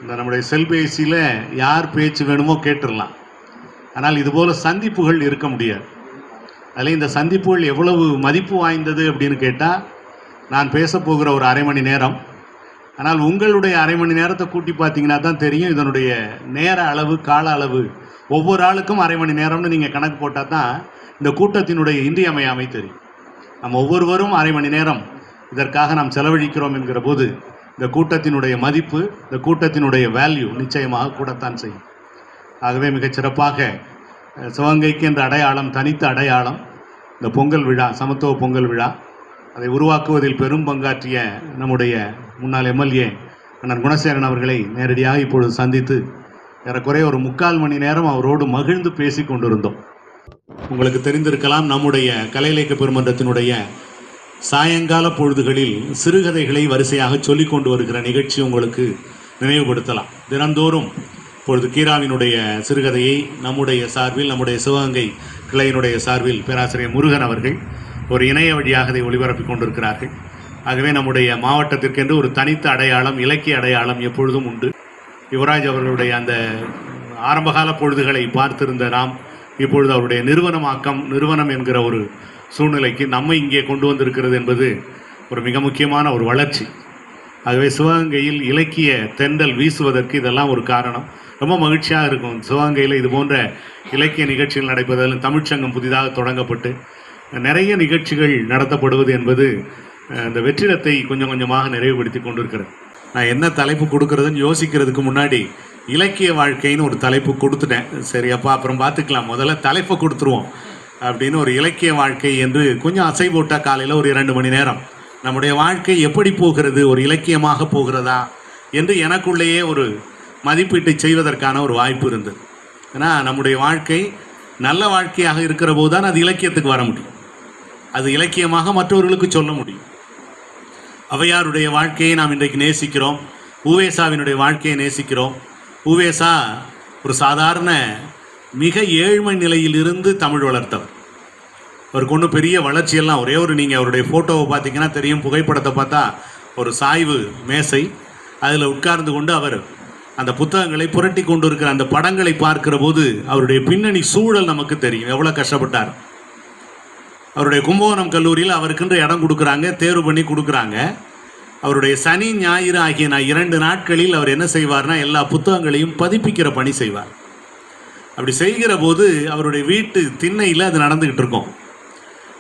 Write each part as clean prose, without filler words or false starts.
இந்த நம்முடைய செல்பேசியில் யார் பேச்சு வேணுமோ கேட்டுடலாம். ஆனால் இதுபோல் சந்திப்புகள் இருக்க முடியாது. அதில் இந்த சந்திப்புகள் எவ்வளவு மதிப்பு வாய்ந்தது அப்படின்னு கேட்டால், நான் பேசப்போகிற ஒரு அரை மணி நேரம், ஆனால் உங்களுடைய அரை மணி நேரத்தை கூட்டி பார்த்தீங்கன்னா தான் தெரியும் இதனுடைய நேர அளவு, கால அளவு. ஒவ்வொரு ஆளுக்கும் அரை மணி நேரம்னு நீங்கள் கணக்கு போட்டால் தான் இந்த கூட்டத்தினுடைய இன்றியமையாமை தெரியும். நம்ம ஒவ்வொருவரும் அரை மணி நேரம் இதற்காக நாம் செலவழிக்கிறோம் என்கிற போது இந்த கூட்டத்தினுடைய மதிப்பு, இந்த கூட்டத்தினுடைய வேல்யூ நிச்சயமாக கூடத்தான் செய்யும். ஆகவே மிகச்சிறப்பாக சிவகங்கைக்கு என்ற அடையாளம், தனித்த அடையாளம் இந்த பொங்கல் விழா, சமத்துவ பொங்கல் விழா, அதை உருவாக்குவதில் பெரும் பங்காற்றிய நம்முடைய முன்னாள் எம்எல்ஏ அண்ணன் குணசேகரன் அவர்களை நேரடியாக இப்பொழுது சந்தித்து ஏறக்குறைய ஒரு 3/4 மணி நேரம் அவரோடு மகிழ்ந்து பேசி கொண்டிருந்தோம். உங்களுக்கு தெரிந்திருக்கலாம், நம்முடைய கலை இலக்கிய பெருமன்றத்தினுடைய சாயங்கால பொழுதுகளில் சிறுகதைகளை வரிசையாக சொல்லிக் கொண்டு வருகிற நிகழ்ச்சி உங்களுக்கு நினைவுபடுத்தலாம். தினந்தோறும் இப்பொழுது கீராவினுடைய சிறுகதையை நம்முடைய சார்பில், நம்முடைய சிவகங்கை கிளையினுடைய சார்பில் பேராசிரியர் முருகன் அவர்கள் ஒரு இணைய வழியாக அதை ஒளிபரப்பிக் கொண்டிருக்கிறார்கள். ஆகவே நம்முடைய மாவட்டத்திற்கென்று ஒரு தனித்த அடையாளம், இலக்கிய அடையாளம் எப்பொழுதும் உண்டு. யுவராஜ் அவர்களுடைய அந்த ஆரம்பகால பொழுதுகளை பார்த்திருந்த நாம் இப்பொழுது அவருடைய நிறுவனம் என்கிற ஒரு சூழ்நிலைக்கு நம்மை இங்கே கொண்டு வந்திருக்கிறது என்பது ஒரு மிக முக்கியமான ஒரு வளர்ச்சி. ஆகவே சிவகங்கையில் இலக்கிய தென்றல் வீசுவதற்கு இதெல்லாம் ஒரு காரணம். ரொம்ப மகிழ்ச்சியாக இருக்கும். சிவகங்கையில் இது போன்ற இலக்கிய நிகழ்ச்சிகள் நடப்பதில் தமிழ்ச்சங்கம் புதிதாக தொடங்கப்பட்டு நிறைய நிகழ்ச்சிகள் நடத்தப்படுவது என்பது இந்த வெற்றிடத்தை கொஞ்சம் கொஞ்சமாக நிறைவுபடுத்தி கொண்டிருக்கிறது. நான் என்ன தலைப்பு கொடுக்கறதுன்னு யோசிக்கிறதுக்கு முன்னாடி இலக்கிய வாழ்க்கைன்னு ஒரு தலைப்பு கொடுத்துட்டேன். சரி அப்பா அப்புறம் பார்த்துக்கலாம், முதல்ல தலைப்பை கொடுத்துருவோம் அப்படின்னு ஒரு இலக்கிய வாழ்க்கை என்று கொஞ்சம் அசை போட்டால் காலையில் ஒரு 2 மணி நேரம் நம்முடைய வாழ்க்கை எப்படி போகிறது, ஒரு இலக்கியமாக போகிறதா என்று எனக்குள்ளேயே ஒரு மதிப்பீட்டை செய்வதற்கான ஒரு வாய்ப்பு இருந்தது. ஏன்னா நம்முடைய வாழ்க்கை நல்ல வாழ்க்கையாக இருக்கிற போது தான் அது இலக்கியத்துக்கு வர முடியும், அது இலக்கியமாக மற்றவர்களுக்கு சொல்ல முடியும். ஔவையாருடைய வாழ்க்கையை நாம் இன்றைக்கு நேசிக்கிறோம், உவேசாவினுடைய வாழ்க்கையை நேசிக்கிறோம். உவேசா ஒரு சாதாரண மிக ஏழ்மை நிலையிலிருந்து தமிழ் வளர்த்தவர். அவருக்கு ஒன்றும் பெரிய வளர்ச்சியெல்லாம், ஒரே ஒரு நீங்கள் அவருடைய ஃபோட்டோவை பார்த்தீங்கன்னா தெரியும், புகைப்படத்தை பார்த்தா ஒரு சாய்வு மேசை, அதில் உட்கார்ந்து கொண்டு அவர் அந்த புத்தகங்களை புரட்டி கொண்டு இருக்கிற அந்த படங்களை பார்க்கிற போது அவருடைய பின்னணி சூழல் நமக்கு தெரியும், எவ்வளோ கஷ்டப்பட்டார். அவருடைய கும்பகோணம் கல்லூரியில் அவருக்குன்ற இடம் கொடுக்குறாங்க, தேர்வு பண்ணி கொடுக்குறாங்க. அவருடைய சனி ஞாயிறு ஆகிய 2 நாட்களில் அவர் என்ன செய்வார்னா எல்லா புத்தகங்களையும் பதிப்பிக்கிற பணி செய்வார். அப்படி செய்கிற போது அவருடைய வீட்டு திண்ணையில் அது நடந்துக்கிட்டு இருக்கும்.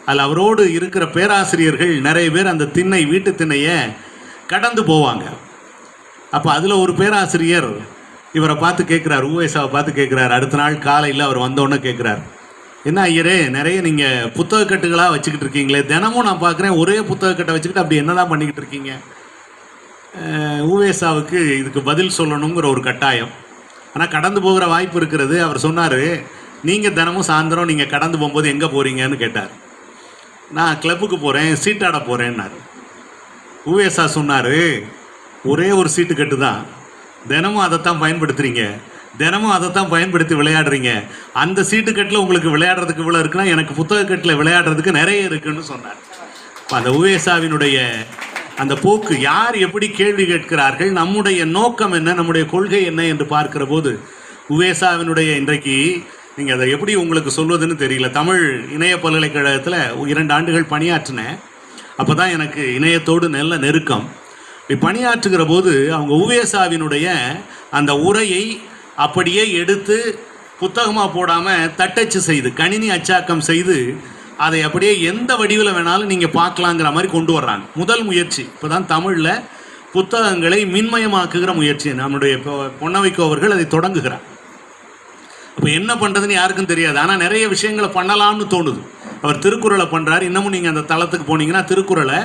அதில் அவரோடு இருக்கிற பேராசிரியர்கள் நிறைய பேர் அந்த வீட்டு திண்ணையை கடந்து போவாங்க. அப்போ அதில் ஒரு பேராசிரியர் இவரை பார்த்து கேட்குறார், உவேசாவை பார்த்து கேட்குறாரு. அடுத்த நாள் காலையில் அவர் வந்தோடனே கேட்குறார், என்ன ஐயரே, நிறைய நீங்கள் புத்தகக்கட்டுகளாக வச்சுக்கிட்டு இருக்கீங்களே, தினமும் நான் பார்க்குறேன் ஒரே புத்தகக்கட்டை வச்சுக்கிட்டு அப்படி என்ன தான் பண்ணிக்கிட்டு இருக்கீங்க? உவேசாவுக்கு இதுக்கு பதில் சொல்லணுங்கிற ஒரு கட்டாயம், ஆனால் கடந்து போகிற வாய்ப்பு இருக்கிறது. அவர் சொன்னார், நீங்கள் தினமும் சாயந்தரம் நீங்கள் கடந்து போகும்போது எங்கே போகிறீங்கன்னு கேட்டார். நான் கிளப்புக்கு போகிறேன், சீட்டாட போகிறேன்னாரு. உவேசா சொன்னார், ஒரே ஒரு சீட்டு கட்டு தான், தினமும் அதைத்தான் பயன்படுத்துகிறீங்க, தினமும் அதைத்தான் பயன்படுத்தி விளையாடுறீங்க. அந்த சீட்டுக்கட்டில் உங்களுக்கு விளையாடுறதுக்கு இவ்வளோ இருக்குன்னா எனக்கு புத்தகக்கட்டில் விளையாடுறதுக்கு நிறைய இருக்குன்னு சொன்னார். இப்போ அந்த உவேசாவினுடைய அந்த போக்கு, யார் எப்படி கேள்வி கேட்கிறார்கள், நம்முடைய நோக்கம் என்ன, நம்முடைய கொள்கை என்ன என்று பார்க்கிற போது உவேசாவினுடைய இன்றைக்கு நீங்கள் அதை எப்படி உங்களுக்கு சொல்வதுன்னு தெரியல. தமிழ் இணைய பல்கலைக்கழகத்தில் 2 ஆண்டுகள் பணியாற்றினேன். அப்போ தான் எனக்கு இணையத்தோடு நல்ல நெருக்கம். இப்படி பணியாற்றுகிற போது அவங்க உவேசாவினுடைய அந்த உரையை அப்படியே எடுத்து புத்தகமாக போடாமல் தட்டச்சு செய்து, கணினி அச்சாக்கம் செய்து, அதை அப்படியே எந்த வடிவில் வேணாலும் நீங்கள் பார்க்கலாங்கிற மாதிரி கொண்டு வர்றாங்க. முதல் முயற்சி இப்போ தான் தமிழில் புத்தகங்களை மின்மயமாக்குகிற முயற்சி நம்முடைய பொன்னவைக்கோ அவர்கள் அதை தொடங்குகிறார். இப்போ என்ன பண்ணுறதுன்னு யாருக்கும் தெரியாது, ஆனால் நிறைய விஷயங்களை பண்ணலாம்னு தோணுது. அவர் திருக்குறளை பண்ணுறார். இன்னமும் நீங்கள் அந்த தளத்துக்கு போனீங்கன்னா திருக்குறளை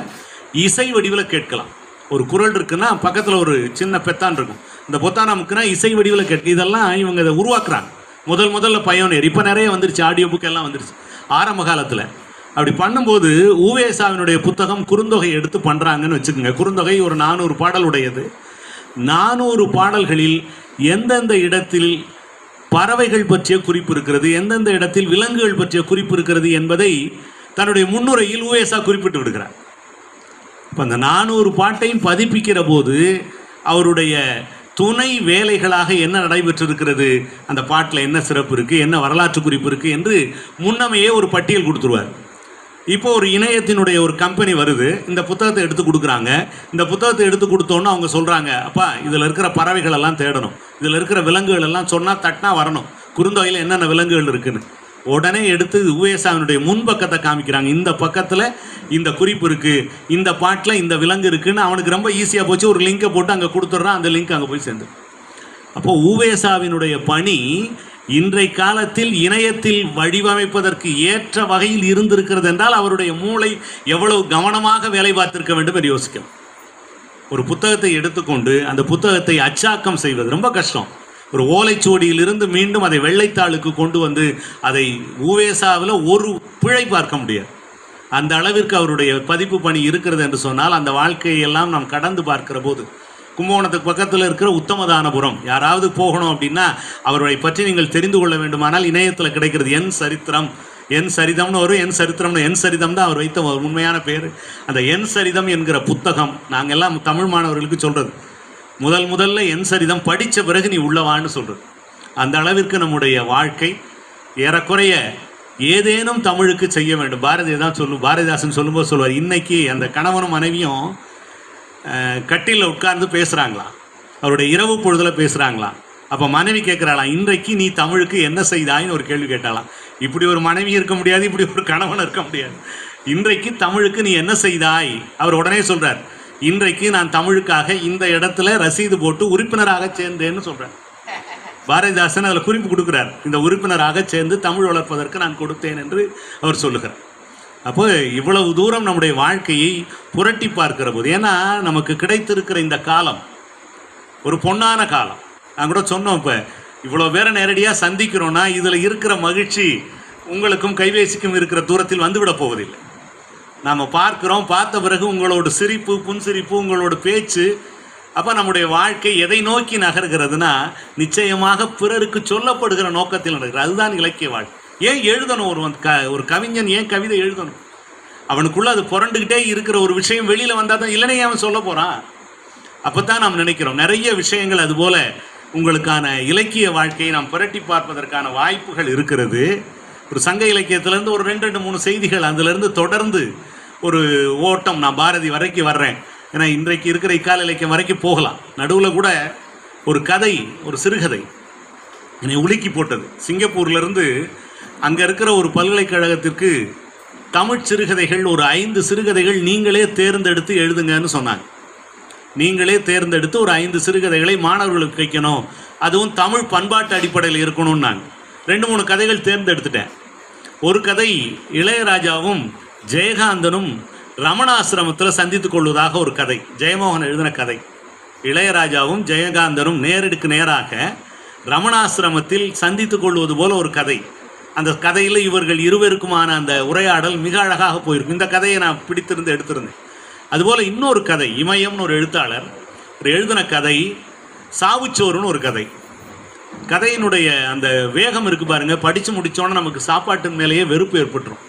இசை வடிவில் கேட்கலாம். ஒரு குறள் இருக்குன்னா பக்கத்தில் ஒரு சின்ன பெத்தான் இருக்கும், இந்த பொத்தான நமக்குன்னா இசை வடிவில் கேட்க. இதெல்லாம் இவங்க இதை உருவாக்குறாங்க. முதல்ல பயோனியர், இப்போ நிறைய வந்துருச்சு, ஆடியோ புக் எல்லாம் வந்துருச்சு. ஆரம்ப காலத்தில் அப்படி பண்ணும்போது உவேசாவினுடைய புத்தகம் குறுந்தொகை எடுத்து பண்ணுறாங்கன்னு வச்சுக்கோங்க. குறுந்தொகை ஒரு 400 பாடல் உடையது. 400 பாடல்களில் எந்தெந்த இடத்தில் பறவைகள் பற்றிய குறிப்பு இருக்கிறது, எந்தெந்த இடத்தில் விலங்குகள் பற்றிய குறிப்பு இருக்கிறது என்பதை தன்னுடைய முன்னுரையில் உவேசா குறிப்பிட்டு விடுகிறார். இப்போ அந்த 400 பாட்டையும் பதிப்பிக்கிற போது அவருடைய துணை வேலைகளாக என்ன நடைபெற்றிருக்கிறது, அந்த பாட்டில் என்ன சிறப்பு இருக்குது, என்ன வரலாற்று குறிப்பு இருக்குது என்று முன்னமையே ஒரு பட்டியல் கொடுத்துருவார். இப்போ ஒரு இணையத்தினுடைய ஒரு கம்பெனி வருது, இந்த புத்தகத்தை எடுத்து கொடுக்குறாங்க. இந்த புத்தகத்தை எடுத்து கொடுத்தோன்னு அவங்க சொல்கிறாங்க, அப்பா இதில் இருக்கிற பறவைகள் எல்லாம் தேடணும், இதில் இருக்கிற விலங்குகள் எல்லாம் சொன்னால் தட்டினா வரணும், குறுந்தொகையில் என்னென்ன விலங்குகள் இருக்குன்னு. உடனே எடுத்து உவேசாவினுடைய முன்பக்கத்தை காமிக்கிறாங்க. இந்த பக்கத்தில் இந்த குறிப்பு இருக்குது, இந்த பாட்டில் இந்த விலங்கு இருக்குன்னு. அவனுக்கு ரொம்ப ஈஸியாக போச்சு, ஒரு லிங்கை போட்டு அங்கே கொடுத்துட்றான், அந்த லிங்க் அங்கே போய் சேர்ந்து. அப்போ உவேசாவினுடைய பணி இன்றைய காலத்தில் இணையத்தில் வடிவமைப்பதற்கு ஏற்ற வகையில் இருந்திருக்கிறது என்றால் அவருடைய மூளை எவ்வளவு கவனமாக வேலை பார்த்திருக்க வேண்டும் என்று யோசிக்கும். ஒரு புத்தகத்தை எடுத்துக்கொண்டு அந்த புத்தகத்தை அச்சாக்கம் செய்வது ரொம்ப கஷ்டம். ஒரு ஓலைச்சுவடியிலிருந்து மீண்டும் அதை வெள்ளைத்தாளுக்கு கொண்டு வந்து அதை உவேசாவில் ஒரு பிழை பார்க்க முடியாது. அந்த அளவிற்கு அவருடைய பதிப்பு பணி இருக்கிறது என்று சொன்னால், அந்த வாழ்க்கையெல்லாம் நாம் கடந்து பார்க்கிற போது, கும்பகோணத்துக்கு பக்கத்தில் இருக்கிற உத்தமதானபுரம் யாராவது போகணும் அப்படின்னா அவரை பற்றி நீங்கள் தெரிந்து கொள்ள வேண்டுமானால் இணையத்தில் கிடைக்கிறது. என் சரித்திரம், என் சரிதம்னு வரும். என் சரித்திரம்னு, என் சரிதம் தான் அவர் வைத்த உண்மையான பேர். அந்த என் சரிதம் என்கிற புத்தகம் நாங்கள் எல்லாம் தமிழ் மாணவர்களுக்கு சொல்கிறது, முதல்ல என் சரிதம் படித்த பிறகு நீ உள்ளவான்னு சொல்கிறது. அந்த அளவிற்கு நம்முடைய வாழ்க்கை ஏறக்குறைய ஏதேனும் தமிழுக்கு செய்ய வேண்டும். பாரதிதாசன் சொல்லும்போது சொல்லுவார், இன்னைக்கு அந்த கணவனும் மனைவியும் கட்டிலில் உட்கார்ந்து பேசுகிறாங்களாம், அவருடைய இரவு பொழுதில் பேசுகிறாங்களாம். அப்போ மனைவி கேட்குறாளாம், இன்றைக்கு நீ தமிழுக்கு என்ன செய்தாயின்னு ஒரு கேள்வி கேட்டாலாம். இப்படி ஒரு மனைவி இருக்க முடியாது, இப்படி ஒரு கணவன் இருக்க முடியாது. இன்றைக்கு தமிழுக்கு நீ என்ன செய்தாய்? அவர் உடனே சொல்கிறார், இன்றைக்கு நான் தமிழுக்காக இந்த இடத்துல ரசீது போட்டு உறுப்பினராக சேர்ந்தேன்னு சொல்கிறார். பாரதிதாசன் அதில் குறிப்பு கொடுக்குறார், இந்த உறுப்பினராக சேர்ந்து தமிழ் வளர்ப்பதற்கு நான் கொடுத்தேன் என்று அவர் சொல்லுகிறார். அப்போ இவ்வளவு தூரம் நம்முடைய வாழ்க்கையை புரட்டி பார்க்கிற போது, ஏன்னா நமக்கு கிடைத்திருக்கிற இந்த காலம் ஒரு பொன்னான காலம். நான் கூட சொன்னோம், இப்போ இவ்வளோ பேரை நேரடியாக சந்திக்கிறோன்னா இதில் இருக்கிற மகிழ்ச்சி உங்களுக்கும் கைபேசிக்கும் இருக்கிற தூரத்தில் வந்துவிட போவதில்லை. நாம் பார்க்குறோம், பார்த்த பிறகு உங்களோட சிரிப்பு, புன்சிரிப்பு, உங்களோட பேச்சு, அப்போ நம்முடைய வாழ்க்கை எதை நோக்கி நகர்கிறதுனா நிச்சயமாக பிறருக்கு சொல்லப்படுகிற நோக்கத்தில் நடக்கிறது. அதுதான் இலக்கிய வாழ்க்கை. ஏன் எழுதணும்? ஒரு கவிஞன் ஏன் கவிதை எழுதணும்? அவனுக்குள்ளே அது புரண்டுக்கிட்டே இருக்கிற ஒரு விஷயம் வெளியில் வந்தால் தான், இல்லைனே அவன் சொல்ல போகிறான். அப்போ தான் நாம் நினைக்கிறோம். நிறைய விஷயங்கள் அதுபோல் உங்களுக்கான இலக்கிய வாழ்க்கையை நாம் புரட்டி பார்ப்பதற்கான வாய்ப்புகள் இருக்கிறது. ஒரு சங்க இலக்கியத்திலேருந்து ஒரு 2-3 செய்திகள், அதிலிருந்து தொடர்ந்து ஒரு ஓட்டம். நான் பாரதி வரைக்கும் வர்றேன், ஏன்னா இன்றைக்கு இருக்கிற இக்கால இலக்கியம் வரைக்கும் போகலாம். நடுவில் கூட ஒரு கதை, ஒரு சிறுகதை என்னை உலுக்கி போட்டது. சிங்கப்பூர்லேருந்து அங்கே இருக்கிற ஒரு பல்கலைக்கழகத்திற்கு தமிழ் சிறுகதைகள் ஒரு 5 சிறுகதைகள் நீங்களே தேர்ந்தெடுத்து எழுதுங்கன்னு சொன்னாங்க. நீங்களே தேர்ந்தெடுத்து ஒரு 5 சிறுகதைகளை மாணவர்களுக்கு வைக்கணும், அதுவும் தமிழ் பண்பாட்டு அடிப்படையில் இருக்கணும்னாங்க. 2-3 கதைகள் தேர்ந்தெடுத்துட்டேன். ஒரு கதை இளையராஜாவும் ஜெயகாந்தனும் ரமணாசிரமத்தில் சந்தித்து கொள்வதாக ஒரு கதை, ஜெயமோகன் எழுதின கதை. இளையராஜாவும் ஜெயகாந்தனும் நேருக்கு நேராக ரமணாசிரமத்தில் சந்தித்து கொள்வது போல ஒரு கதை. அந்த கதையில் இவர்கள் இருவருக்குமான அந்த உரையாடல் மிக அழகாக போயிருக்கும். இந்த கதையை நான் பிடித்திருந்து எடுத்திருந்தேன். அதுபோல் இன்னொரு கதை, இமயம்னு ஒரு எழுத்தாளர் எழுதின கதை சாவுச்சோறுன்னு ஒரு கதை. கதையினுடைய அந்த வேகம் இருக்குது பாருங்க, படித்து முடித்தோன்னே நமக்கு சாப்பாட்டின் மேலேயே வெறுப்பு ஏற்பட்டுரும்.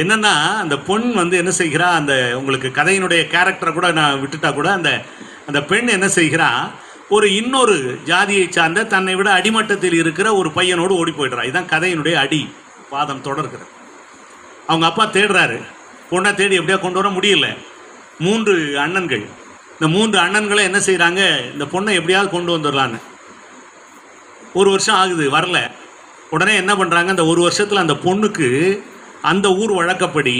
என்னென்னா, அந்த பொண் என்ன செய்கிறா, அந்த உங்களுக்கு கதையினுடைய கேரக்டரை கூட நான் விட்டுட்டா கூட அந்த பெண் என்ன செய்கிறா, ஒரு இன்னொரு ஜாதியை சார்ந்த தன்னை விட அடிமட்டத்தில் இருக்கிற ஒரு பையனோடு ஓடி போய்ட்றா. இதுதான் கதையினுடைய அடி பாதம் தொடர்கிறது. அவங்க அப்பா தேடுறாரு, பொண்ணை தேடி எப்படியா கொண்டு வர முடியல. 3 அண்ணன்கள், இந்த 3 அண்ணன்களை என்ன செய்கிறாங்க, இந்த பொண்ணை எப்படியாவது கொண்டு வந்துடலான்னு. 1 வருஷம் ஆகுது, வரல. உடனே என்ன பண்ணுறாங்க, அந்த 1 வருஷத்தில் அந்த பொண்ணுக்கு அந்த ஊர் வழக்கப்படி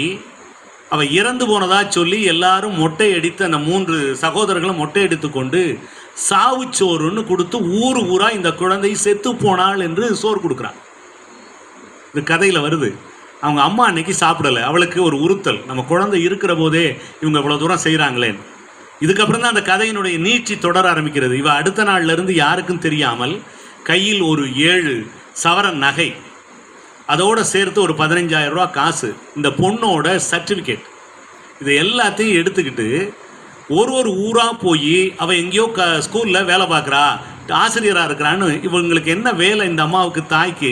அவள் இறந்து போனதா சொல்லி எல்லாரும் மொட்டை அடித்து, அந்த 3 சகோதரர்களும் மொட்டை அடித்து கொண்டு சாவுச்சோறுன்னு கொடுத்து ஊராக இந்த குழந்தை செத்து போனாள் என்று சோறு கொடுக்குறான். இது கதையில் வருது. அவங்க அம்மா அன்னைக்கு சாப்பிடலை, அவளுக்கு ஒரு உறுத்தல், நம்ம குழந்தை இருக்கிற போதே இவங்க இவ்வளோ தூரம் செய்கிறாங்களேன்னு. இதுக்கப்புறம் தான் அந்த கதையினுடைய நீட்சி தொடர ஆரம்பிக்கிறது. இவ அடுத்த நாள்லேருந்து யாருக்கும் தெரியாமல் கையில் ஒரு 7 சவரன் நகை, அதோடு சேர்த்து ஒரு 15,000 ரூபா காசு, இந்த பொண்ணோட சர்டிஃபிகேட், இதை எல்லாத்தையும் எடுத்துக்கிட்டு ஒரு ஊராக போய் அவள் எங்கேயோ ஸ்கூலில் வேலை பார்க்குறா, ஆசிரியராக இருக்கிறான்னு. இவங்களுக்கு என்ன வேலை, இந்த அம்மாவுக்கு தாய்க்கு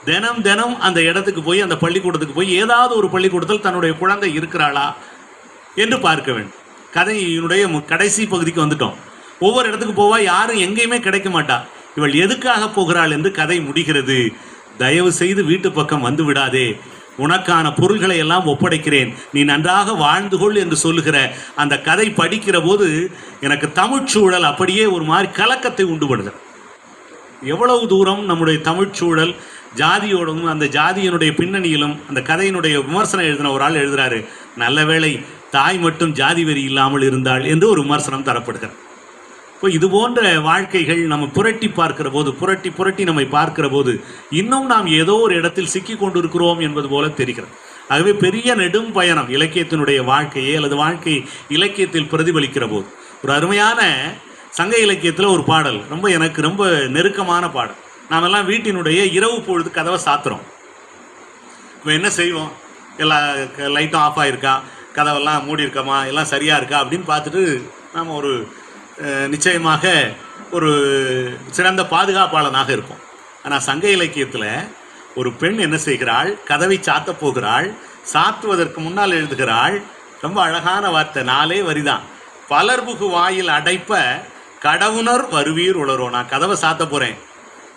தினம் அந்த இடத்துக்கு போய், அந்த பள்ளிக்கூடத்துக்கு போய் ஏதாவது ஒரு பள்ளிக்கூடத்தில் தன்னுடைய குழந்தை இருக்கிறாளா என்று பார்க்க வேண்டும். கதையினுடைய கடைசி பகுதிக்கு வந்துட்டோம். ஒவ்வொரு இடத்துக்கு போவா, யாரும் எங்கேயுமே கிடைக்க மாட்டா. இவள் எதுக்காக போகிறாள் என்று கதை முடிகிறது. தயவு செய்து வீட்டு பக்கம் வந்து விடாதே, உனக்கான பொருள்களை எல்லாம் ஒப்படைக்கிறேன், நீ நன்றாக வாழ்ந்து கொள் என்று சொல்லுகிற அந்த கதை படிக்கிற போது எனக்கு தமிழ்ச்சூழல் அப்படியே ஒரு மாதிரி கலக்கத்தை உண்டு பண்ணுது. எவ்வளவு தூரம் நம்முடைய தமிழ்ச்சூழல் ஜாதியோடும் அந்த ஜாதியினுடைய பின்னணியிலும் அந்த கதையினுடைய விமர்சனம் எழுதின ஒரு ஆள் எழுதுறாரு, நல்ல வேளை தாய் மட்டும் ஜாதி வெறி இல்லாமல் இருந்தாள் என்று ஒரு விமர்சனம் தரப்படுகிறது. இப்போ இது போன்ற வாழ்க்கைகள் நம்ம புரட்டி பார்க்கிற போது, புரட்டி புரட்டி நம்மை பார்க்கிற போது இன்னும் நாம் ஏதோ ஒரு இடத்தில் சிக்கி கொண்டிருக்கிறோம் என்பது போல தெரிகிறது. ஆகவே பெரிய நெடும் பயணம் இலக்கியத்தினுடைய வாழ்க்கையை அல்லது வாழ்க்கை இலக்கியத்தில் பிரதிபலிக்கிற போது ஒரு அருமையான சங்க இலக்கியத்தில் ஒரு பாடல் எனக்கு ரொம்ப நெருக்கமான பாடல். நாமெல்லாம் வீட்டினுடைய இரவு பொழுது கதவை சாத்துறோம். இப்போ என்ன செய்வோம், எல்லா லைட்டும் ஆஃப் ஆகிருக்கா, கதவெல்லாம் மூடி இருக்கமா, எல்லாம் சரியாக இருக்கா அப்படின்னு பார்த்துட்டு நாம் ஒரு நிச்சயமாக ஒரு சிறந்த பாதுகாப்பாளனாக இருக்கும். ஆனால் சங்க இலக்கியத்தில் ஒரு பெண் என்ன செய்கிறாள், கதவை சாத்த போகிறாள், சாத்துவதற்கு முன்னால் எழுதுகிறாள் ரொம்ப அழகான வார்த்தை, 4 வரிதான். பலர்புகு வாயில் அடைப்ப கடவுணர் வருவீர் உளரோ. நான் கதவை சாத்த போகிறேன்,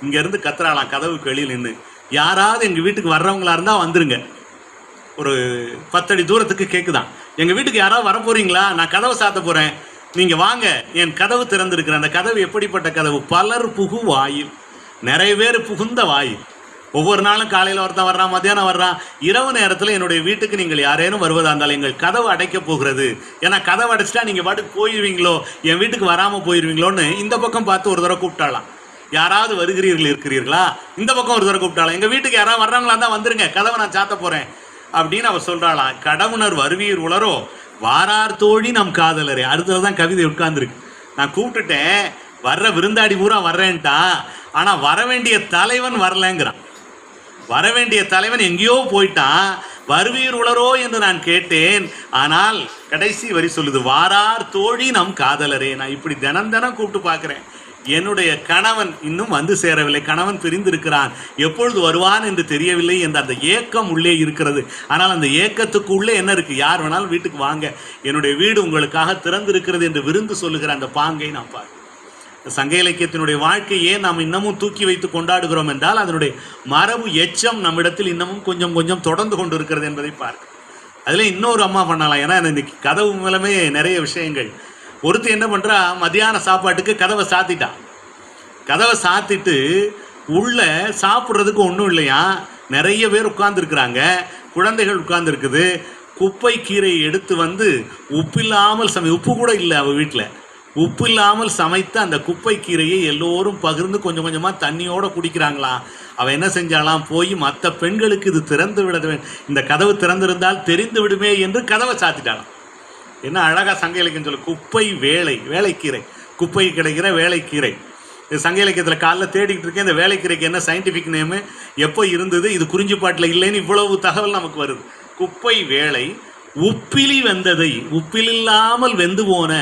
இங்கேருந்து கத்துறாளாம் கதவுக்கு வெளியில் நின்று, யாராவது எங்கள் வீட்டுக்கு வர்றவங்களா இருந்தால் வந்துருங்க. ஒரு 10 அடி தூரத்துக்கு கேட்குதான், எங்கள் வீட்டுக்கு யாராவது வர போகிறீங்களா, நான் கதவை சாத்த போகிறேன், நீங்கள் வாங்க, என் கதவு திறந்திருக்கிறேன். அந்த கதவு எப்படிப்பட்ட கதவு, பலர் புகு வாயில், நிறைய பேர் புகுந்த வாயில். ஒவ்வொரு நாளும் காலையில் ஒருத்தன் வர்றான், மத்தியானம் வர்றான், இரவு நேரத்தில் என்னுடைய வீட்டுக்கு நீங்கள் யாரேனும் வருவதா இருந்தாலும் எங்கள் கதவு அடைக்க போகிறது, ஏன்னா கதவு அடைச்சிட்டா நீங்கள் பாட்டுக்கு போயிடுவீங்களோ, என் வீட்டுக்கு வராமல் போயிடுவீங்களோன்னு இந்த பக்கம் பார்த்து ஒரு தடவை கூப்பிட்டாலாம், யாராவது வருகிறீர்கள் இருக்கிறீர்களா, இந்த பக்கம் ஒரு தடவை கூப்பிட்டாலாம், எங்கள் வீட்டுக்கு யாராவது வர்றாங்களா தான் வந்துருங்க, கதவை நான் சாத்த போகிறேன் அப்படின்னு அவர் சொல்கிறாளாம். கடவுணர் வருவீர் உளரோ வாரார் தோழி நம் காதலரே. அடுத்தது தான் கவிதை உட்கார்ந்துருக்கு. நான் கூப்பிட்டுட்டேன், வர்ற விருந்தாடி பூரா வர்றேன்ட்டான், ஆனால் வர வேண்டிய தலைவன் வரலங்கிறான். வர வேண்டிய தலைவன் எங்கேயோ போயிட்டான், வருவீர் உளரோ என்று நான் கேட்டேன், ஆனால் கடைசி வரி சொல்லுது, வாரார் தோழி நம் காதலரே. நான் இப்படி தினம் கூப்பிட்டு பார்க்குறேன், என்னுடைய கணவன் இன்னும் வந்து சேரவில்லை, கணவன் பிரிந்திருக்கிறான், எப்பொழுது வருவான் என்று தெரியவில்லை என்ற அந்த ஏக்கம் உள்ளே இருக்கிறது. ஆனால் அந்த ஏக்கத்துக்கு உள்ளே என்ன இருக்குது, யார் வேணாலும் வீட்டுக்கு வாங்க, என்னுடைய வீடு உங்களுக்காக திறந்திருக்கிறது என்று விருந்து சொல்லுகிற அந்த பாங்கை நாம் பார்க்கிறோம். சங்க இலக்கியத்தினுடைய வாழ்க்கையே நாம் இன்னமும் தூக்கி வைத்து கொண்டாடுகிறோம் என்றால் அதனுடைய மரபு எச்சம் நம்மிடத்தில் இன்னமும் கொஞ்சம் கொஞ்சம் தொடர்ந்து கொண்டு இருக்கிறது என்பதை பார்க்க. அதில் இன்னொரு அம்மா பண்ணலாம், ஏன்னா இன்னைக்கு கதவு மூலமே நிறைய விஷயங்கள். ஒருத்தர் என்ன பண்ணுறா, மத்தியான சாப்பாட்டுக்கு கதவை சாத்திட்டான், கதவை சாத்திட்டு உள்ள சாப்பிட்றதுக்கு ஒன்றும் இல்லையா, நிறைய பேர் உட்கார்ந்துருக்குறாங்க, குழந்தைகள் உட்கார்ந்துருக்குது. குப்பை கீரையை எடுத்து வந்து உப்பில்லாமல் உப்பு கூட இல்லை அவள் வீட்டில், உப்பு இல்லாமல் சமைத்த அந்த குப்பை கீரையை எல்லோரும் பகிர்ந்து கொஞ்சம் கொஞ்சமாக தண்ணியோடு குடிக்கிறாங்களாம். அவன் என்ன செஞ்சாலாம், போய் மற்ற பெண்களுக்கு இது திறந்து விட, இந்த கதவு திறந்திருந்தால் தெரிந்து விடுமே என்று கதவை சாத்திட்டாலாம். என்ன அழகாக சங்க இலக்கியம் சொல்லு, குப்பை வேலைக்கீரை, குப்பை கிடைக்கிற வேலைக்கீரை. இது சங்க இலக்கியத்தில் காலைல தேடிக்கிட்டு இருக்கேன், இந்த வேலைக்கீரைக்கு என்ன சயின்டிஃபிக் நேமு, எப்போ இருந்தது, இது குறிஞ்சிப்பாட்டில் இல்லைன்னு இவ்வளவு தகவல் நமக்கு வருது. குப்பை வேலை, உப்பிலி வெந்ததை, உப்பிலில்லாமல் வெந்து போன.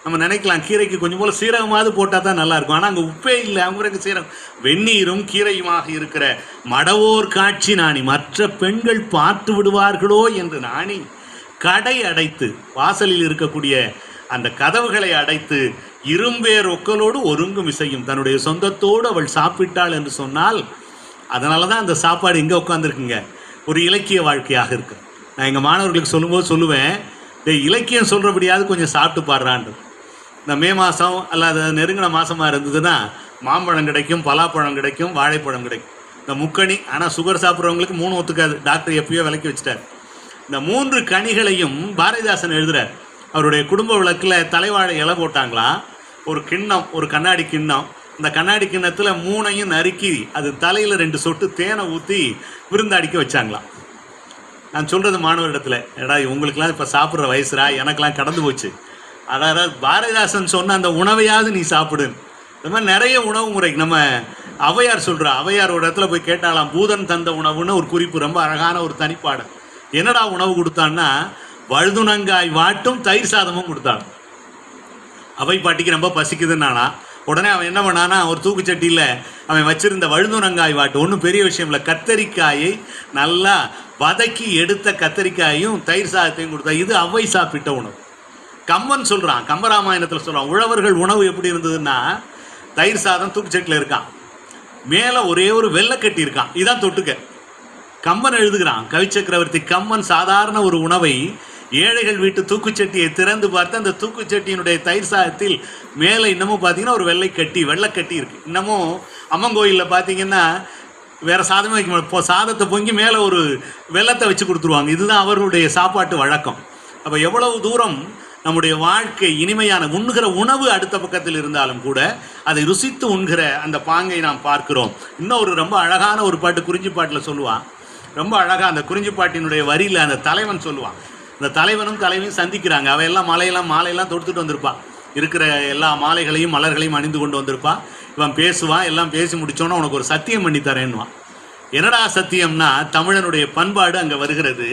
நம்ம நினைக்கலாம் கீரைக்கு கொஞ்சம் போல் சீரகமாவது போட்டால் தான் நல்லாயிருக்கும், ஆனால் அங்கே உப்பே இல்லை, அவங்களுக்கு சீரகம். வெந்நீரும் கீரையுமாக இருக்கிற மடவோர் காட்சி நாணி, மற்ற பெண்கள் பார்த்து விடுவார்களோ என்று நாணி கடை அடைத்து, வாசலில் இருக்கக்கூடிய அந்த கதவுகளை அடைத்து இரும்பேர் ஒக்கலோடு ஒருங்கும் இசையும், தன்னுடைய சொந்தத்தோடு அவள் சாப்பிட்டாள் என்று சொன்னால், அதனால தான் அந்த சாப்பாடு எங்கே உட்காந்துருக்குங்க, ஒரு இலக்கிய வாழ்க்கையாக இருக்கு. நான் எங்கள் மாணவர்களுக்கு சொல்லும்போது சொல்லுவேன், இலக்கியம் சொல்கிறபடியாவது கொஞ்சம் சாப்பிட்டு பாடுறான்னு. இந்த மே மாதம் அல்லது நெருங்கின மாதமாக இருந்ததுன்னா மாம்பழம் கிடைக்கும், பலாப்பழம் கிடைக்கும், வாழைப்பழம் கிடைக்கும், இந்த முக்கணி. ஆனால் சுகர் சாப்பிட்றவங்களுக்கு 3 ஒத்துக்காது, டாக்டர் எப்பயோ விலக்கி வச்சுட்டார். இந்த 3 கனிகளையும் பாரதிதாசன் எழுதுகிறார். அவருடைய குடும்ப விளக்கில் தலைவாழை இலை போட்டாங்களாம், ஒரு கிண்ணம், ஒரு கண்ணாடி கிண்ணம், இந்த கண்ணாடி கிண்ணத்தில் 3ஐயும் நறுக்கி அது தலையில் 2 சொட்டு தேனை ஊற்றி விருந்தாடிக்க வச்சாங்களாம். நான் சொல்கிறது மாணவரிடத்தில், ஏடா உங்களுக்கெல்லாம் இப்போ சாப்பிட்ற வயசுரா, எனக்கெல்லாம் கடந்து போச்சு, அதாவது பாரதிதாசன் சொன்ன அந்த உணவையாவது நீ சாப்பிடுன்னு. இந்த மாதிரி நிறைய உணவு முறை நம்ம ஔவையார் சொல்கிறா. ஔவையார் ஒரு இடத்துல போய் கேட்டாலாம், பூதன் தந்த உணவுன்னு ஒரு குறிப்பு, ரொம்ப அழகான ஒரு தனிப்பாடல். என்னடா உணவு கொடுத்தான்னா, வழுதுணங்காய் வாட்டும் தயிர் சாதமும் கொடுத்தாள். அவை பாட்டிக்கு ரொம்ப பசிக்குதுன்னானா, உடனே அவன் என்ன பண்ணானா, ஒரு தூக்குச்சட்டியில் அவன் வச்சிருந்த வழுதுணங்காய் வாட்டு, ஒன்றும் பெரிய விஷயம் இல்லை, கத்தரிக்காயை நல்லா வதக்கி எடுத்த கத்தரிக்காயும் தயிர் சாதத்தையும் கொடுத்தா. இது அவை சாப்பிட்ட உணவு. கம்பன் சொல்றான், கம்பராமாயணத்தில் சொல்றான், உழவர்கள் உணவு எப்படி இருந்ததுன்னா தயிர் சாதம் தூக்குச்சட்டில் இருக்கான், மேலே ஒரே ஒரு வெள்ளைக்கட்டி இருக்கான், இதான் தொட்டுக்க. கம்பன் எழுதுகிறான், கவிச்சக்கரவர்த்தி கம்பன் சாதாரண ஒரு உணவை ஏழைகள் வீட்டு தூக்குச்சட்டியை திறந்து பார்த்து அந்த தூக்குச்சட்டியினுடைய தயிர் சாதத்தில் மேலே இன்னமும் பார்த்தீங்கன்னா ஒரு வெள்ளைக்கட்டி இருக்குது. இன்னமும் அம்மன் கோயிலில் பார்த்தீங்கன்னா வேறு சாதமே வைக்க மாட்டோம், சாதத்தை பொங்கி மேலே ஒரு வெள்ளத்தை வச்சு கொடுத்துருவாங்க. இதுதான் அவர்களுடைய சாப்பாட்டு வழக்கம். அப்போ எவ்வளவு தூரம் நம்முடைய வாழ்க்கை இனிமையான, உண்கிற உணவு அடுத்த பக்கத்தில் இருந்தாலும் கூட அதை ருசித்து உண்கிற அந்த பாங்கை நாம் பார்க்கிறோம். இன்னும் ஒரு ரொம்ப அழகான ஒரு பாட்டு குறிஞ்சி பாட்டில் சொல்லுவான், ரொம்ப அழகாக அந்த குறிஞ்சி பாட்டினுடைய வரியில் அந்த தலைவன் சொல்லுவான். இந்த தலைவனும் தலைவியும் சந்திக்கிறாங்க, அவையெல்லாம் மாலையெல்லாம் தொடுத்துட்டு வந்திருப்பான், இருக்கிற எல்லா மாலைகளையும் மலர்களையும் அணிந்து கொண்டு வந்திருப்பான். இவன் பேசுவான், எல்லாம் பேசி முடித்தோன்னா உனக்கு ஒரு சத்தியம் பண்ணி தரேன்னுவான். என்னடா சத்தியம்னா, தமிழனுடைய பண்பாடு அங்கே வருகிறது.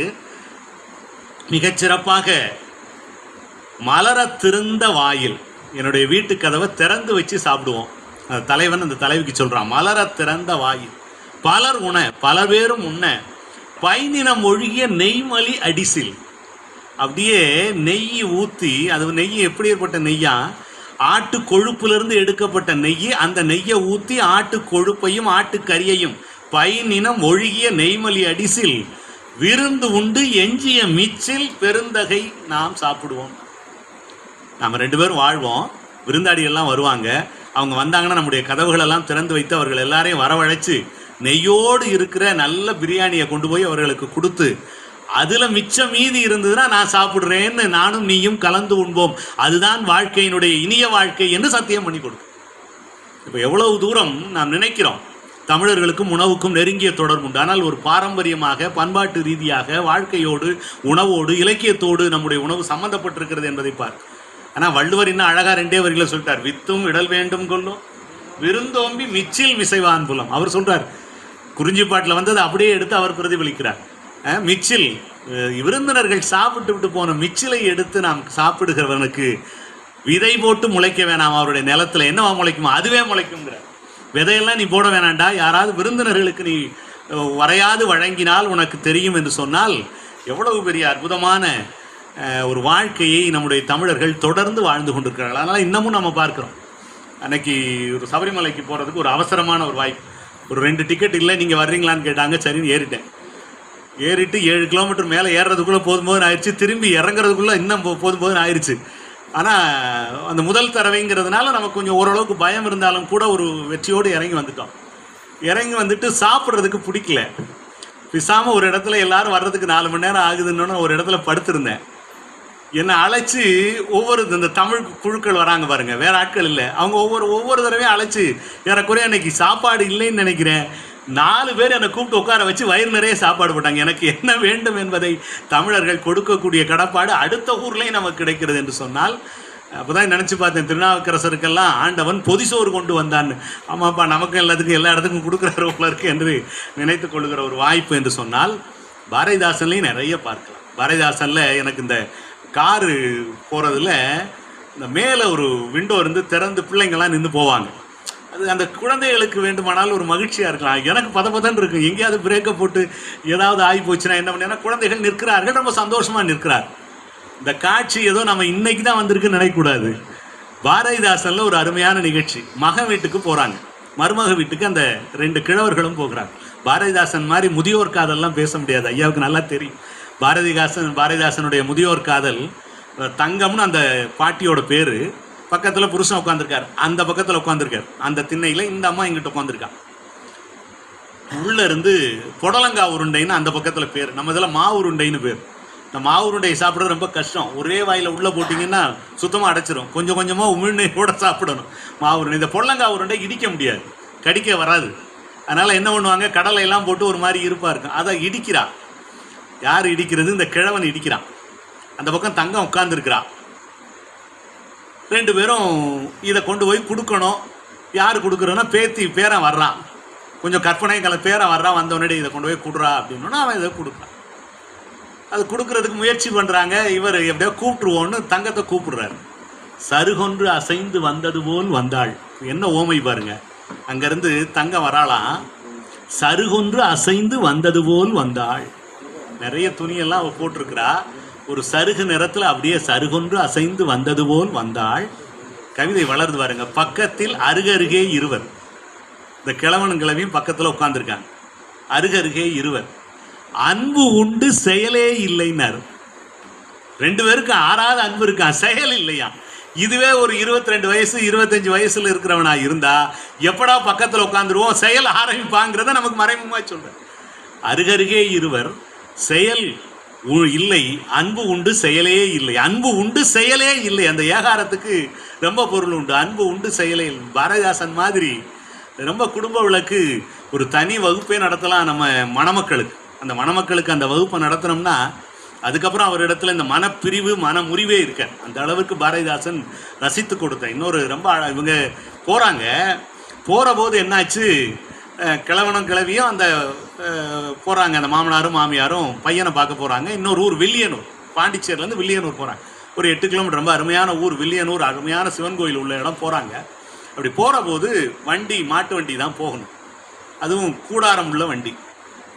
மிகச்சிறப்பாக மலர திறந்த வாயில், என்னுடைய வீட்டு கதவை திறந்து வச்சு சாப்பிடுவோம். அந்த தலைவன் அந்த தலைவிக்கு சொல்கிறான், மலர திறந்த வாயில் பலர் உண பல பேரும் உண்ண பைநினம் ஒழுகிய நெய்மலி அடிசில். அப்படியே நெய் ஊற்றி, அது நெய் எப்படி ஏற்பட்ட நெய்யா, ஆட்டு கொழுப்புலேருந்து எடுக்கப்பட்ட நெய், அந்த நெய்யை ஊற்றி ஆட்டு கொழுப்பையும் ஆட்டுக்கறியையும் பைநினம் ஒழுகிய நெய்மலி அடிசில் விருந்து உண்டு எஞ்சிய மிச்சில் பெருந்தகை நாம் சாப்பிடுவோம். நம்ம 2 பேரும் வாழ்வோம், விருந்தாடிகள்லாம் வருவாங்க, அவங்க வந்தாங்கன்னா நம்முடைய கதவுகளெல்லாம் திறந்து வைத்து அவர்கள் எல்லாரையும் வரவழைச்சு நெய்யோடு இருக்கிற நல்ல பிரியாணியை கொண்டு போய் அவர்களுக்கு கொடுத்து, அதில் மிச்சம் மீதி இருந்ததுன்னா நான் சாப்பிட்றேன்னு நானும் நீயும் கலந்து உண்போம், அதுதான் வாழ்க்கையினுடைய இனிய வாழ்க்கை என்று சத்தியம் பண்ணி கொடுக்கும். இப்போ எவ்வளவு தூரம் நாம் நினைக்கிறோம், தமிழர்களுக்கும் உணவுக்கும் நெருங்கிய தொடர்பு உண்டு. ஆனால் ஒரு பாரம்பரியமாக, பண்பாட்டு ரீதியாக வாழ்க்கையோடு, உணவோடு, இலக்கியத்தோடு நம்முடைய உணவு சம்மந்தப்பட்டிருக்கிறது என்பதை பார். ஆனால் வள்ளுவர் இன்னும் அழகாக 2 வரிகளை சொல்லிட்டார், வித்தும் இடல் வேண்டும் கொள்ளும் விருந்தோம்பி மிச்சில் மிசைவான் புலம். அவர் சொல்கிறார், குறிஞ்சிப்பாட்டில் வந்தது அப்படியே எடுத்து அவர் பிரதிபலிக்கிறார். மிச்சில், விருந்தினர்கள் சாப்பிட்டு விட்டு போன மிச்சிலை எடுத்து நாம் சாப்பிடுகிறவனுக்கு விதை போட்டு முளைக்க வேணாம், அவருடைய நிலத்தில் என்னவா முளைக்குமோ அதுவே முளைக்குங்கிறார். விதையெல்லாம் நீ போட வேணாண்டா, யாராவது விருந்தினர்களுக்கு நீ வரையாது வழங்கினால் உனக்கு தெரியும் என்று சொன்னால், எவ்வளவு பெரிய அற்புதமான ஒரு வாழ்க்கையை நம்முடைய தமிழர்கள் தொடர்ந்து வாழ்ந்து கொண்டிருக்கிறார்கள். அதனால் இன்னமும் நம்ம பார்க்குறோம். அன்னைக்கு ஒரு சபரிமலைக்கு போகிறதுக்கு ஒரு அவசரமான ஒரு வாய்ப்பு, ஒரு 2 டிக்கெட் இல்லை, நீங்கள் வர்றீங்களான்னு கேட்டாங்க. சரின்னு ஏறிட்டு 7 கிலோமீட்டர் மேலே ஏறுறதுக்குள்ளே போதும்போது ஆயிடுச்சு, திரும்பி இறங்குறதுக்குள்ளே இன்னும் போதும்போது ஆயிடுச்சு. ஆனால் அந்த முதல் தடவைங்கிறதுனால நமக்கு கொஞ்சம் ஓரளவுக்கு பயம் இருந்தாலும் கூட ஒரு வெற்றியோடு இறங்கி வந்துட்டோம். இறங்கி வந்துட்டு சாப்பிட்றதுக்கு பிடிக்கல, பிசாமல் ஒரு இடத்துல எல்லாரும் வர்றதுக்கு 4 மணி நேரம் ஆகுதுன்னு ஒரு இடத்துல படுத்திருந்தேன். என்னை அழைச்சி இந்த தமிழ் குழுக்கள் வராங்க பாருங்க, வேற ஆட்கள் இல்லை, அவங்க ஒவ்வொரு தடவையும் அழைச்சி, ஏறக்குறைய அன்னைக்கு சாப்பாடு இல்லைன்னு நினைக்கிறேன், 4 பேர் என்னை கூப்பிட்டு உட்கார வச்சு வயிறு நிறைய சாப்பாடு போட்டாங்க. எனக்கு என்ன வேண்டும் என்பதை தமிழர்கள் கொடுக்கக்கூடிய கடப்பாடு அடுத்த ஊர்லேயும் நமக்கு கிடைக்கிறது என்று சொன்னால், அப்போதான் நினச்சி பார்த்தேன், திருநாவுக்கரசருக்கெல்லாம் ஆண்டவன் பொதிசோறு கொண்டு வந்தான்னு. ஆமாப்பா, நமக்கும் எல்லாத்துக்கும் எல்லா இடத்துக்கும் கொடுக்குறாரு போல இருக்கு என்று நினைத்து கொள்ளுகிற ஒரு வாய்ப்பு என்று சொன்னால், பாரதிதாசன்லையும் நிறைய பார்க்கலாம். பாரதிதாசனில் எனக்கு இந்த காரு போகிறதுல இந்த மேலே ஒரு விண்டோ இருந்து திறந்து பிள்ளைங்கள்லாம் நின்று போவாங்க. அது அந்த குழந்தைகளுக்கு வேண்டுமானால் ஒரு மகிழ்ச்சியாக இருக்கலாம், எனக்கு பதப்பதன்னு இருக்கும், எங்கேயாவது பிரேக்கை போட்டு ஏதாவது ஆகி போச்சுன்னா என்ன பண்ணேன்னா, குழந்தைகள் நிற்கிறார்கள், ரொம்ப சந்தோஷமாக நிற்கிறார். இந்த காட்சி ஏதோ நம்ம இன்னைக்கு தான் வந்திருக்குன்னு நினைக்கக்கூடாது. பாரதிதாசனில் ஒரு அருமையான நிகழ்ச்சி, மகன் வீட்டுக்கு போகிறாங்க, மருமக வீட்டுக்கு அந்த 2 கிழவர்களும் போகிறாங்க. பாரதிதாசன் மாதிரி முதியோர் காதல்லாம் பேச முடியாது, ஐயாவுக்கு நல்லா தெரியும். பாரதிதாசனுடைய முதியோர் காதல் தங்கம்னு அந்த பாட்டியோட பேர். பக்கத்தில் புருஷன் உட்காந்துருக்கார், அந்த பக்கத்தில் உட்காந்துருக்கார், அந்த திண்ணையில் இந்த அம்மா இங்கிட்ட உட்காந்துருக்கா. உள்ளே இருந்து புடலங்கா உருண்டைன்னு அந்த பக்கத்தில் பேர், நம்ம இதில் மாவு உருண்டைன்னு பேர். இந்த மாவு உருண்டையை சாப்பிட்றது ரொம்ப கஷ்டம், ஒரே வாயில் உள்ளே போட்டிங்கன்னா சுத்தமாக அடைச்சிரும், கொஞ்சம் கொஞ்சமாக உமிழ்நீரோட சாப்பிடணும் மாவு உருண்டை. இந்த புடலங்கா உருண்டை இடிக்க முடியாது, கடிக்க வராது. அதனால் என்ன பண்ணுவாங்க, கடலை எல்லாம் போட்டு ஒரு மாதிரி இருப்பாக இருக்கும், அதை இடிக்கிறா. யார் இடிக்கிறது? இந்த கிழவன் இடிக்கிறான். அந்த பக்கம் தங்கம் உட்கார்ந்துருக்கிறா. 2 பேரும் இதை கொண்டு போய் கொடுக்கணும். யார் கொடுக்குறோன்னா பேரன் வர்றான், கொஞ்சம் கற்பனை பேரன் வர்றான், வந்தவனே இதை கொண்டு போய் கொடுறா அப்படின்னா அவன் இதை கொடுக்குறான். அது கொடுக்கறதுக்கு முயற்சி பண்ணுறாங்க. இவர் எப்படியோ கூப்பிட்டுருவோன்னு தங்கத்தை கூப்பிடுறாரு. சருகொன்று அசைந்து வந்தது போல் வந்தாள். என்ன ஓமை பாருங்க, அங்கேருந்து தங்கம் வராளாம், சருகொன்று அசைந்து வந்தது போல் வந்தாள். நிறைய துணியெல்லாம் அவள் போட்டிருக்கிறா. ஒரு சருகு நிறத்தில் அப்படியே சருகொன்று அசைந்து வந்தது போல் வந்தாள். கவிதை வளர்ந்து பாருங்க. பக்கத்தில் அருகருகே இருவர், இந்த கிழவனும் கிழவியும் பக்கத்தில் உட்கார்ந்துருக்காங்க. அருகருகே இருவர், அன்பு உண்டு செயலே இல்லைன்னாரு. ரெண்டு பேருக்கும் ஆறாவது அன்பு இருக்கான், செயல் இல்லையா. இதுவே ஒரு 22 வயசு 25 வயசுல இருக்கிறவனா இருந்தா எப்படா பக்கத்தில் உட்காந்துருவோம், செயல் ஆரம்பிப்பாங்கிறத நமக்கு மறைமுகமாக சொல்றேன். அருகருகே இருவர், செயல் இல்லை, அன்பு உண்டு செயலே இல்லை. அன்பு உண்டு செயலே இல்லை, அந்த ஏகாரத்துக்கு ரொம்ப பொருள் உண்டு. அன்பு உண்டு செயலே இல்லை. பாரதிதாசன் மாதிரி ரொம்ப குடும்ப விளக்கு ஒரு தனி வகுப்பே நடத்தலாம் நம்ம மணமக்களுக்கு. அந்த மணமக்களுக்கு அந்த வகுப்பை நடத்தினோம்னா அதுக்கப்புறம் அவரிடத்துல இந்த மனப்பிரிவு மன முறிவே இருக்க அந்த அளவுக்கு பாரதிதாசன் ரசித்து கொடுத்த. இன்னொரு ரொம்ப இவங்க போகிறாங்க, போகிற போது என்னாச்சு, கிழவனும் கிழவியும் அந்த போகிறாங்க, அந்த மாமனாரும் மாமியாரும் பையனை பார்க்க போகிறாங்க. இன்னொரு ஊர் வில்லியனூர், பாண்டிச்சேரியிலேருந்து வில்லியனூர் போகிறாங்க. ஒரு 8 கிலோமீட்டர், ரொம்ப அருமையான ஊர் வில்லியனூர், அருமையான சிவன் கோயில் உள்ள இடம் போகிறாங்க. அப்படி போகிற போது வண்டி மாட்டு வண்டி தான் போகணும், அதுவும் கூடாரம் உள்ள வண்டி.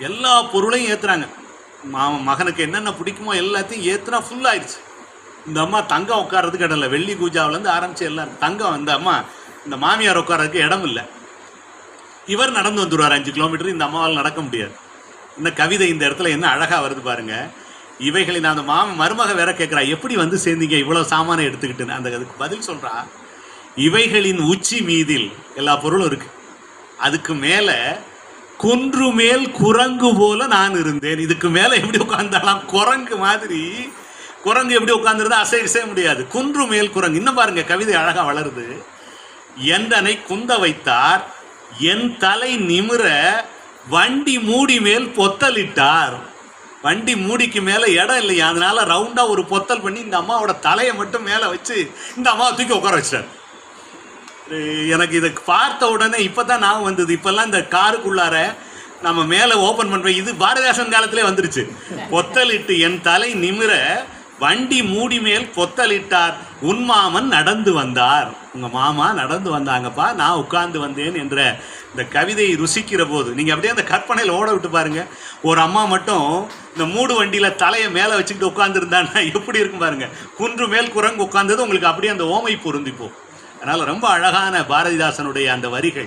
எல்லா பொருளையும் ஏற்றுறாங்க. மகனுக்கு என்னென்ன பிடிக்குமோ எல்லாத்தையும் ஏற்றுனா ஃபுல்லாகிடுச்சு. இந்த அம்மா தங்கம் உட்காரதுக்கு இடம் இல்லை, வெள்ளி பூஜாவிலேருந்து ஆரம்பித்து எல்லாம் தங்கம். இந்த அம்மா இந்த மாமியார் உட்காரதுக்கு இடம் இல்லை. இவர் நடந்து வந்துடுவார் 5 கிலோமீட்டர், இந்த அம்மாவால் நடக்க முடியாது. இந்த கவிதை இந்த இடத்துல என்ன அழகாக வருது பாருங்க. இவைகளை நான் அந்த மருமக வேற கேட்குறா, எப்படி வந்து சேர்ந்தீங்க இவ்வளோ சாமானை எடுத்துக்கிட்டுன்னு. அந்த அதுக்கு பதில் சொல்கிறா, இவைகளின் உச்சி மீதில் எல்லா பொருளும் இருக்கு, அதுக்கு மேலே குன்று மேல் குரங்கு போல நான் இருந்தேன். இதுக்கு மேலே எப்படி உட்கார்ந்தாலாம், குரங்கு மாதிரி. குரங்கு எப்படி உட்கார்ந்துருந்தா அசைய முடியாது. குன்று மேல் குரங்கு. இன்னும் பாருங்க கவிதை அழகாக வளருது. எந்தனை குந்த வைத்தார், என் தலை நிமிர வண்டி மூடி மேல் பொத்தலிட்டார். வண்டி மூடிக்கு மேலே இடம் இல்லையா, அதனால ரவுண்டா ஒரு பொத்தல் பண்ணி இந்த அம்மாவோட தலையை மட்டும் மேலே வச்சு இந்த அம்மாவை தூக்கி உட்கார வச்சார். எனக்கு இதை பார்த்த உடனே இப்போதான் ஞாபகம் வந்தது. இப்பெல்லாம் இந்த காருக்குள்ளார நம்ம மேலே ஓப்பன் பண்ணுறோம், இது பாரதிதாசன் காலத்திலே வந்துருச்சு. பொத்தலிட்டு என் தலை நிமிர வண்டி மூடி மேல் பொத்தலிட்டார், உன் மாமன் நடந்து வந்தார். உங்கள் மாமா நடந்து வந்தாங்கப்பா, நான் உட்கார்ந்து வந்தேன் என்ற இந்த கவிதையை ருசிக்கிற போது நீங்கள் அப்படியே அந்த கற்பனையில் ஓட விட்டு பாருங்க. ஒரு அம்மா மட்டும் இந்த மூடு வண்டியில் தலையை மேலே வச்சுக்கிட்டு உட்காந்துருந்தான்னா எப்படி இருக்கும் பாருங்க. குன்று மேல் குரங்கு உட்கார்ந்தது உங்களுக்கு அப்படியே அந்த ஓமை பொருந்திப்போம். அதனால் ரொம்ப அழகான பாரதிதாசனுடைய அந்த வரிகள்,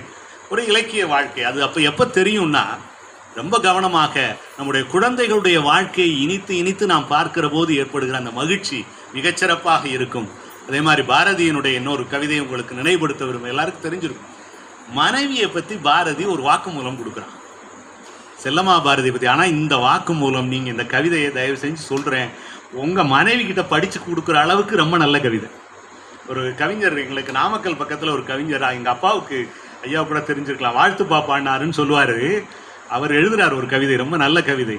ஒரு இலக்கிய வாழ்க்கை. அது அப்போ எப்போ தெரியும்னா, ரொம்ப கவனமாக நம்முடைய குழந்தைகளுடைய வாழ்க்கையை இனித்து இனித்து நாம் பார்க்கிற போது ஏற்படுகிற அந்த மகிழ்ச்சி மிகச்சிறப்பாக இருக்கும். அதே மாதிரி பாரதியினுடைய இன்னொரு கவிதையை உங்களுக்கு நினைவுபடுத்த விரும்ப, எல்லாருக்கும் தெரிஞ்சிருக்கும். மனைவியை பற்றி பாரதி ஒரு வாக்குமூலம் கொடுக்குறான், செல்லம்மா பாரதியை பற்றி. ஆனால் இந்த வாக்குமூலம் நீங்கள் இந்த கவிதையை தயவு செஞ்சு சொல்கிறேன், உங்கள் மனைவி கிட்ட படித்து கொடுக்குற அளவுக்கு ரொம்ப நல்ல கவிதை. ஒரு கவிஞர் எங்களுக்கு நாமக்கல் பக்கத்தில் ஒரு கவிஞர், எங்கள் அப்பாவுக்கு ஐயா கூட தெரிஞ்சிருக்கலாம், வாழ்த்து பாப்பான்னாருன்னு சொல்லுவார். அவர் எழுதுறார் ஒரு கவிதை, ரொம்ப நல்ல கவிதை.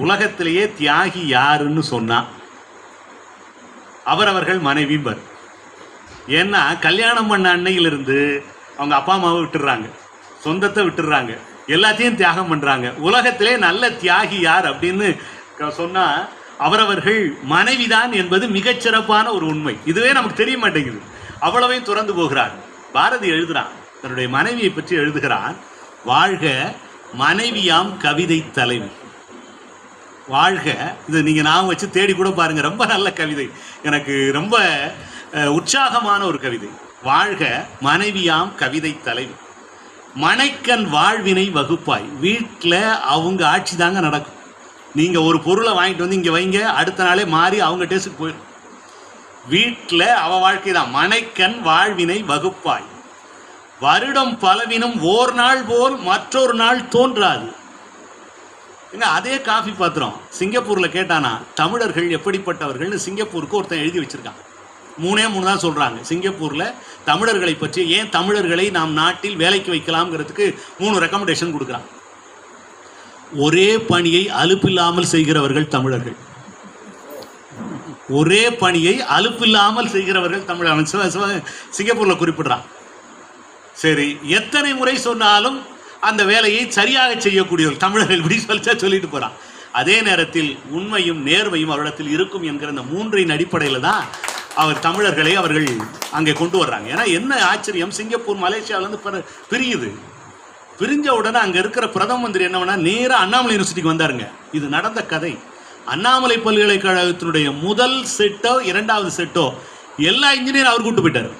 உலகத்திலேயே தியாகி யாருன்னு சொன்னா அவரவர்கள் மனைவிம்பர். ஏன்னா கல்யாணம் பண்ண அன்னையிலிருந்து அவங்க அப்பா அம்மாவை விட்டுடுறாங்க, சொந்தத்தை விட்டுடுறாங்க, எல்லாத்தையும் தியாகம் பண்ணுறாங்க. உலகத்திலே நல்ல தியாகி யார் அப்படின்னு சொன்னால் அவரவர்கள் மனைவிதான் என்பது மிகச்சிறப்பான ஒரு உண்மை. இதுவே நமக்கு தெரிய மாட்டேங்குது, அவ்வளவையும் துறந்து போகிறார். பாரதி எழுதுறான், தன்னுடைய மனைவியை பற்றி எழுதுகிறான், வாழ்க மனைவியாம் கவிதை தலைவி. வாழ்க, இது நீங்கள் நான் வச்சு தேடி கூட பாருங்கள், ரொம்ப நல்ல கவிதை, எனக்கு ரொம்ப உற்சாகமான ஒரு கவிதை. வாழ்க மனைவியாம் கவிதை தலைவி, மனைக்கண் வாழ்வினை வகுப்பாய். வீட்டில் அவங்க ஆட்சி தாங்க நடக்கும். நீங்கள் ஒரு பொருளை வாங்கிட்டு வந்து இங்கே வைங்க, அடுத்த நாளே மாறி அவங்க டேஸ்ட்டுக்கு போயிடும். வீட்டில் அவள் வாழ்க்கை தான். மனைக்கண் வாழ்வினை வகுப்பாய், வருடம் பலவினும் ஓர் நாள் போல் மற்றொரு நாள் தோன்றாது. எங்க அதே காஃபி பாத்திரம் சிங்கப்பூரில் கேட்டானா தமிழர்கள் எப்படிப்பட்டவர்கள்னு சிங்கப்பூருக்கு ஒருத்தன் எழுதி வச்சிருக்கான். 3 தான் சொல்கிறாங்க. சிங்கப்பூரில் தமிழர்களை பற்றி, ஏன் தமிழர்களை நாம் நாட்டில் வேலைக்கு வைக்கலாம்ங்கிறதுக்கு 3 ரெக்கமெண்டேஷன் கொடுக்குறான். ஒரே பணியை அலுப்பில்லாமல் செய்கிறவர்கள் தமிழர்கள். ஒரே பணியை அலுப்பில்லாமல் செய்கிறவர்கள் தமிழர்கள் சிங்கப்பூரில் குறிப்பிடுறான். சரி, எத்தனை முறை சொன்னாலும் அந்த வேலையை சரியாக செய்யக்கூடியவர்கள் தமிழர்கள், இப்படி சொல்லிட்டு போகிறான். அதே நேரத்தில் உண்மையும் நேர்மையும் அவரிடத்தில் இருக்கும் என்கிற இந்த 3 அடிப்படையில் தான் அவர் தமிழர்களை அவர்கள் அங்கே கொண்டு வர்றாங்க. ஏன்னா என்ன ஆச்சரியம், சிங்கப்பூர் மலேசியாவிலேருந்து பிரியுது. பிரிஞ்ச உடனே அங்கே இருக்கிற பிரதம மந்திரி என்ன பண்ணா, நேராக அண்ணாமலை யூனிவர்சிட்டிக்கு வந்தாருங்க. இது நடந்த கதை. அண்ணாமலை பல்கலைக்கழகத்தினுடைய முதல் செட்டோ இரண்டாவது செட்டோ எல்லா இன்ஜினியர் அவர் கூட்டு போயிட்டார்.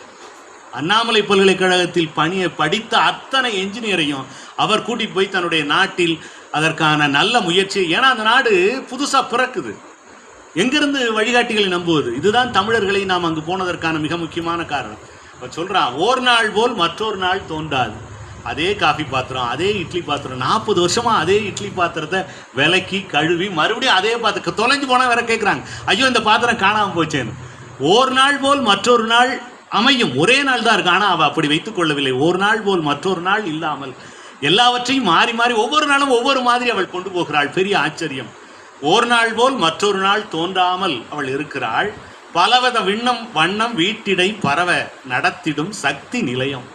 அண்ணாமலை பல்கலைக்கழகத்தில் படித்த அத்தனை என்ஜினியரையும் அவர் கூட்டிட்டு போய் தன்னுடைய நாட்டில் அதற்கான நல்ல முயற்சி. ஏன்னா அந்த நாடு புதுசாக பிறக்குது, எங்கிருந்து வழிகாட்டிகளை நம்புவது? இதுதான் தமிழர்களை நாம் அங்கு போனதற்கான மிக முக்கியமான காரணம். இப்போ சொல்கிறான், ஓர் நாள் போல் மற்றொரு நாள் தோன்றாது. அதே காஃபி பாத்திரம், அதே இட்லி பாத்திரம், 40 வருஷமாக அதே இட்லி பாத்திரத்தை விலக்கி கழுவி மறுபடியும் அதே பாத்திரம் தொலைஞ்சு போனால் வேற கேட்குறாங்க, ஐயோ இந்த பாத்திரம் காணாமல் போச்சேன்னு. ஓர் நாள் போல் மற்றொரு நாள் அமையும், ஒரே நாள் தான் இருக்கு. ஆனால் அவள் அப்படி வைத்துக் கொள்ளவில்லை. ஒரு நாள் போல் மற்றொரு நாள் இல்லாமல் எல்லாவற்றையும் மாறி மாறி ஒவ்வொரு நாளும் ஒவ்வொரு மாதிரி அவள் கொண்டு போகிறாள். பெரிய ஆச்சரியம். ஒரு நாள் போல் மற்றொரு நாள் தோன்றாமல் அவள் இருக்கிறாள். பலவித விண்ணம் வண்ணம் வீட்டிடை பரவ நடத்திடும் சக்தி நிலையம்.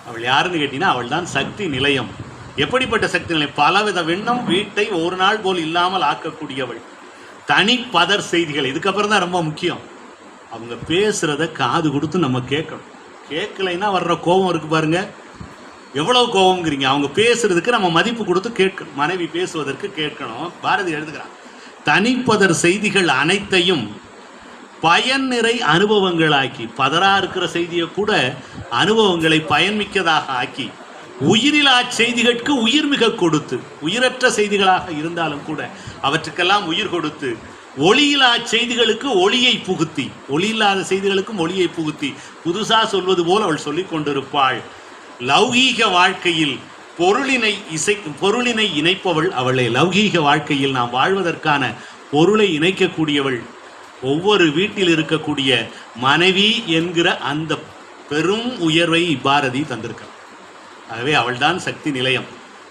அவள் யாருன்னு கேட்டீங்கன்னா அவள் தான் சக்தி நிலையம். எப்படிப்பட்ட சக்தி நிலையம்? பலவித விண்ணம் வீட்டை ஒரு நாள் போல் இல்லாமல் ஆக்கக்கூடியவள். தனிப்பதர் செய்திகள் இதுக்கப்புறம் தான் ரொம்ப முக்கியம். அவங்க பேசுறத காது கொடுத்து நம்ம கேட்கணும். கேட்கலைன்னா வர்ற கோபம் இருக்கு பாருங்க, எவ்வளவு கோபம்ங்கிறீங்க. அவங்க பேசுறதுக்கு நம்ம மதிப்பு கொடுத்து கேட்கணும். மனைவி பேசுவதற்கு கேட்கணும். பாரதி எழுதுகிறான், தனிப்பதர் செய்திகள் அனைத்தையும் பயன் நிறை அனுபவங்களாக்கி, பதறா இருக்கிற செய்தியை கூட அனுபவங்களை பயன்மிக்கதாக ஆக்கி, உயிரிலா செய்திகளுக்கு உயிர் மிக கொடுத்து, உயிரற்ற செய்திகளாக இருந்தாலும் கூட அவற்றுக்கெல்லாம் உயிர் கொடுத்து, ஒளியிலா செய்திகளுக்கு ஒளியை புகுத்தி, ஒளி இல்லாத செய்திகளுக்கும் ஒளியை புகுத்தி புதுசா சொல்வது போல் அவள் சொல்லிக் கொண்டிருப்பாள். லௌகீக வாழ்க்கையில் பொருளினை இணைப்பவள் அவளே. லௌகீக வாழ்க்கையில் நாம் வாழ்வதற்கான பொருளை இணைக்கக்கூடியவள். ஒவ்வொரு வீட்டில் இருக்கக்கூடிய மனைவி என்கிற அந்த பெரும் உயர்வை பாரதி தந்திருக்கிறார். ஆகவே அவள்தான் சக்தி நிலையம்.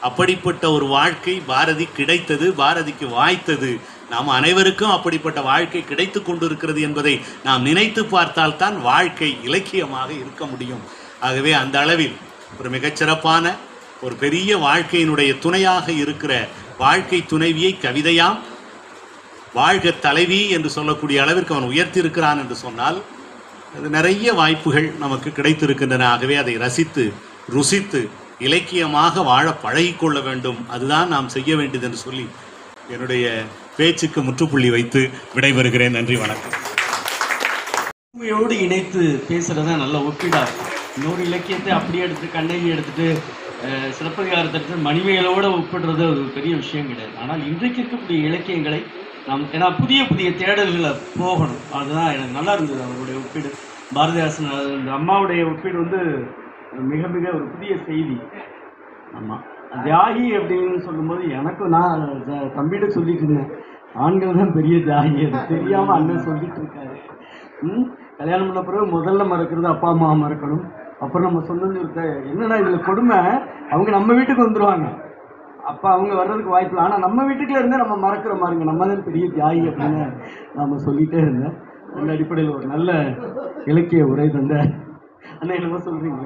அப்படிப்பட்ட ஒரு வாழ்க்கை பாரதி கிடைத்தது, பாரதிக்கு வாய்த்தது. நாம் அனைவருக்கும் அப்படிப்பட்ட வாழ்க்கை கிடைத்து கொண்டிருக்கிறது என்பதை நாம் நினைத்து பார்த்தால்தான் வாழ்க்கை இலக்கியமாக இருக்க முடியும். ஆகவே அந்த அளவில் ஒரு மிகச்சிறப்பான ஒரு பெரிய வாழ்க்கையினுடைய துணையாக இருக்கிற வாழ்க்கை துணைவியை கவிதையாம் வாழ்க தலைவி என்று சொல்லக்கூடிய அளவிற்கு அவன் உயர்த்தி இருக்கிறான் என்று சொன்னால் அது நிறைய வாய்ப்புகள் நமக்கு கிடைத்திருக்கின்றன. ஆகவே அதை ரசித்து ருசித்து இலக்கியமாக வாழ பழகிக்கொள்ள வேண்டும். அதுதான் நாம் செய்ய வேண்டியது என்று சொல்லி என்னுடைய பேச்சுக்கு முற்றுப்புள்ளி வைத்து விடைபெறுகிறேன். நன்றி, வணக்கம். உண்மையோடு இணைத்து பேசுறதா நல்ல ஒப்பீடா இருக்கும். இன்னொரு இலக்கியத்தை அப்படியே எடுத்து கண்ணகி எடுத்துட்டு சிலப்பதிகாரத்தை எடுத்து மணிமேலோட ஒப்பிடுறது ஒரு பெரிய விஷயம் கிடையாது. ஆனால் இன்றைக்கு இருக்கக்கூடிய இலக்கியங்களை நாம் ஏன்னா புதிய புதிய தேடல்களை போகணும். அதுதான் எனக்கு நல்லா இருந்தது அவருடைய ஒப்பீடு. பாரதிதாசன் இந்த அம்மாவுடைய ஒப்பீடு வந்து மிக மிக ஒரு புதிய செய்தி. ஆமாம், தியாகி அப்படின்னு சொல்லும்போது எனக்கு நான் தம்பிகிட்ட சொல்லிட்டு இருந்தேன், ஆண்கள் தான் பெரிய தியாகி, அது தெரியாமல் அண்ணன் சொல்லிட்டு இருக்காரு. கல்யாணம் பண்ண பிறகு முதல்ல மறக்கிறது அப்பா அம்மா மறக்கணும். அப்புறம் நம்ம சொன்னது என்னன்னா இதில் கொடுமை, அவங்க நம்ம வீட்டுக்கு வந்துடுவாங்க, அப்போ அவங்க வர்றதுக்கு வாய்ப்பு இல்லை. ஆனால் நம்ம வீட்டுக்குள்ள இருந்தால் நம்ம மறக்கிற மாதிரிங்க, நம்ம தான் பெரிய தியாகி அப்படின்னு நம்ம சொல்லிகிட்டே இருந்தேன். அந்த அடிப்படையில் ஒரு நல்ல இலக்கிய உரை தந்த அண்ணா என்னமோ சொல்கிறீங்க?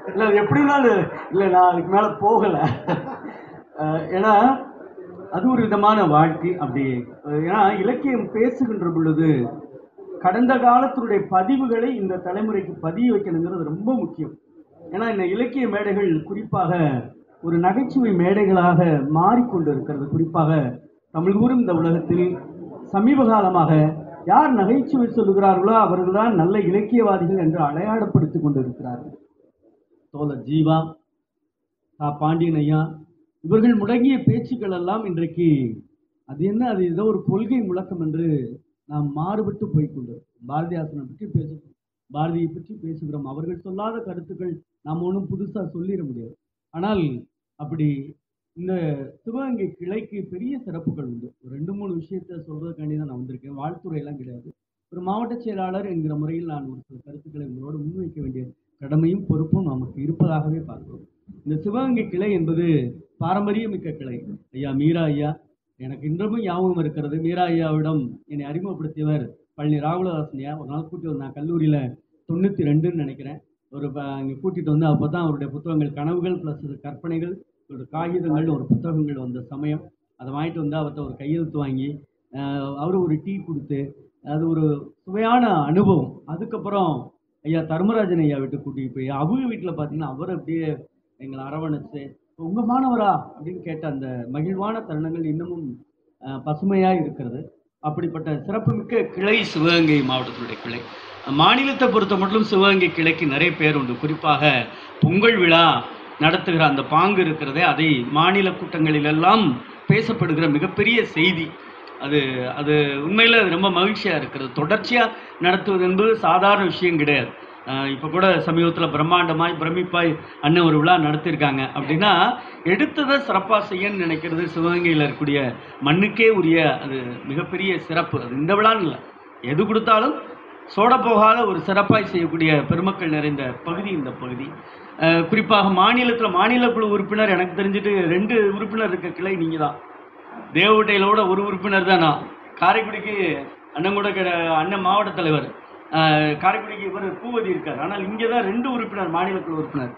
இல்லை அது எப்படினாலும் இல்லை, நான் அதுக்கு மேலே போகலை. ஏன்னா அது ஒரு விதமான வாழ்க்கை அப்படி. ஏன்னா இலக்கியம் பேசுகின்ற பொழுது கடந்த காலத்தினுடைய பதிவுகளை இந்த தலைமுறைக்கு பதிய வைக்கணுங்கிறது ரொம்ப முக்கியம். ஏன்னா இந்த இலக்கிய மேடைகள் குறிப்பாக ஒரு நகைச்சுவை மேடைகளாக மாறிக்கொண்டு இருக்கிறது. குறிப்பாக தமிழ் கூறும் இந்த உலகத்தில் சமீப காலமாக யார் நகைச்சுவை சொல்லுகிறார்களோ அவர்கள்தான் நல்ல இலக்கியவாதிகள் என்று அடையாளப்படுத்திக் கொண்டு இருக்கிறார்கள். தோழர் ஜீவா, பாண்டியன் ஐயா இவர்கள் முடங்கிய பேச்சுக்கள் எல்லாம் இன்றைக்கு அது என்ன, அது ஏதோ ஒரு கொள்கை முழக்கம் என்று நாம் மாறுபட்டு போய்கொண்டோம். பாரதிதாசனை பற்றி பேசுகிறோம், பாரதியை பற்றி பேசுகிறோம். அவர்கள் சொல்லாத கருத்துக்கள் நாம் ஒன்றும் புதுசாக சொல்லிட முடியாது. ஆனால் அப்படி இந்த சிவகங்கை கிளைக்கு பெரிய சிறப்புகள் உண்டு. ஒரு 2-3 விஷயத்த சொல்றதுக்காண்டி தான் நான் வந்திருக்கேன். வாழ்த்துறையெல்லாம் கிடையாது. ஒரு மாவட்ட செயலாளர் என்கிற முறையில் நான் ஒரு சில கருத்துக்களை உங்களோடு முன்வைக்க வேண்டிய கடமையும் பொறுப்பும் நமக்கு இருப்பதாகவே பார்க்கிறோம். இந்த சிவகங்கை கிளை என்பது பாரம்பரியமிக்க கிளை. ஐயா மீரா ஐயா எனக்கு இன்றமும் ஞாபகம் இருக்கிறது. மீரா ஐயாவிடம் என்னை அறிமுகப்படுத்தியவர் பழனி ராகுலதாசன் ஐயா. ஒரு நாள் கூட்டி வந்தாங்க, கல்லூரியில் 92ன்னு நினைக்கிறேன். ஒரு இங்கே கூட்டிகிட்டு வந்து அப்போ தான் அவருடைய புத்தகங்கள் கனவுகள் ப்ளஸ் கற்பனைகள் ஒரு காகிதங்கள் ஒரு புத்தகங்கள் வந்த சமயம். அதை வாங்கிட்டு வந்து அவர்கிட்ட ஒரு கையெழுத்து வாங்கி அவர் ஒரு டீ கொடுத்து அது ஒரு சுவையான அனுபவம். அதுக்கப்புறம் ஐயா தர்மராஜன் ஐயா வீட்டு கூட்டிகிட்டு போய் அவங்க வீட்டில் பார்த்தீங்கன்னா அவர் அப்படியே எங்களை அரவணைச்சு உங்க மாணவரா அப்படின்னு கேட்ட அந்த மகிழ்வான தருணங்கள் இன்னமும் பசுமையா இருக்கிறது. அப்படிப்பட்ட சிறப்புமிக்க கிளை சிவகங்கை மாவட்டத்தினுடைய கிளை. மாநிலத்தை பொறுத்த மட்டும் சிவகங்கை கிளைக்கு நிறைய பேர் உண்டு. குறிப்பாக பொங்கல் விழா நடத்துகிற அந்த பாங்கு இருக்கிறதே, அதை மாநில கூட்டங்களிலெல்லாம் பேசப்படுகிற மிகப்பெரிய செய்தி. அது அது உண்மையில் அது ரொம்ப மகிழ்ச்சியாக இருக்கிறது. தொடர்ச்சியாக நடத்துவது என்பது சாதாரண விஷயம் கிடையாது. இப்போ கூட சமீபத்தில் பிரம்மாண்டமாய் பிரமிப்பாய் அண்ணன் ஒரு விழா நடத்தியிருக்காங்க. அப்படின்னா எடுத்ததை சிறப்பாக செய்யணும்னு நினைக்கிறது சிவகங்கையில் இருக்கக்கூடிய மண்ணுக்கே உரிய அது மிகப்பெரிய சிறப்பு. அது இந்த விழான்னு இல்லை, எது கொடுத்தாலும் சோட போகாத ஒரு சிறப்பாய் செய்யக்கூடிய பெருமக்கள் நிறைந்த பகுதி இந்த பகுதி. குறிப்பாக மாநில குழு உறுப்பினர் எனக்கு தெரிஞ்சுட்டு 2 உறுப்பினர் இருக்க கிளை நீங்கள் தான். தேவகோட்டையிலோட ஒரு உறுப்பினர் தான் நான். காரைக்குடிக்கு அண்ணன் கூட அண்ணன் மாவட்ட தலைவர், காரைக்குடிக்கு இவர் பூவதி இருக்கார். ஆனால் இங்கே தான் 2 உறுப்பினர் மாநில குழு உறுப்பினர்.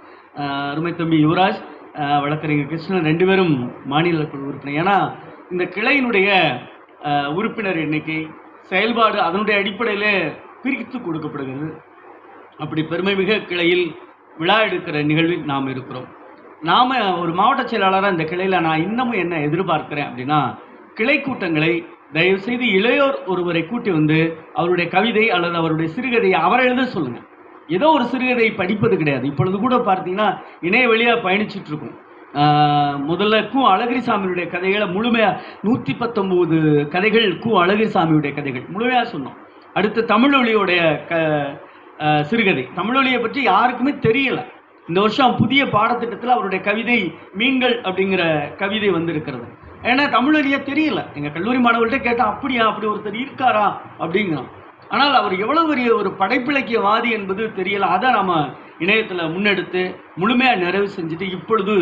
அருமை தம்பி யுவராஜ், வழக்கறிஞர் கிருஷ்ணன் 2 பேரும் மாநில குழு உறுப்பினர். ஏன்னா இந்த கிளையினுடைய உறுப்பினர் எண்ணிக்கை செயல்பாடு அதனுடைய அடிப்படையில் பிரித்து கொடுக்கப்படுகிறது. அப்படி பெருமைமிக கிளையில் விழா எடுக்கிற நிகழ்வில் நாம் இருக்கிறோம். நாம் ஒரு மாவட்ட செயலாளராக இந்த கிளையில் நான் இன்னமும் என்ன எதிர்பார்க்கிறேன் அப்படின்னா, கிளை கூட்டங்களை தயவுசெய்து இளையோர் ஒருவரை கூட்டி வந்து அவருடைய கவிதை அல்லது அவருடைய சிறுகதையை அவரை எழுத சொல்லுங்கள். ஏதோ ஒரு சிறுகதை படிப்பது கிடையாது. இப்பொழுது கூட பார்த்தீங்கன்னா இணைய வழியாக பயணிச்சுட்டு இருக்கும். முதல்ல கு அழகிரிசாமியுடைய கதைகளை முழுமையாக 119 கதைகள் கு அழகிரிசாமியுடைய கதைகள் முழுமையாக சொன்னோம். அடுத்து தமிழொலியோடைய சிறுகதை. தமிழொலியை பற்றி யாருக்குமே தெரியலை. இந்த வருஷம் புதிய பாடத்திட்டத்தில் அவருடைய கவிதை மீன்கள் அப்படிங்கிற கவிதை வந்திருக்கிறது. ஏன்னா தமிழொலியே தெரியல. எங்கள் கல்லூரி மாணவர்கள்ட்ட கேட்டால் அப்படியா, அப்படி ஒருத்தர் இருக்காரா அப்படிங்கிறோம். ஆனால் அவர் எவ்வளோ பெரிய ஒரு படைப்பிலக்கியவாதி என்பது தெரியல. அதை நாம் இணையத்தில் முன்னெடுத்து முழுமையாக நிறைவு செஞ்சுட்டு இப்பொழுது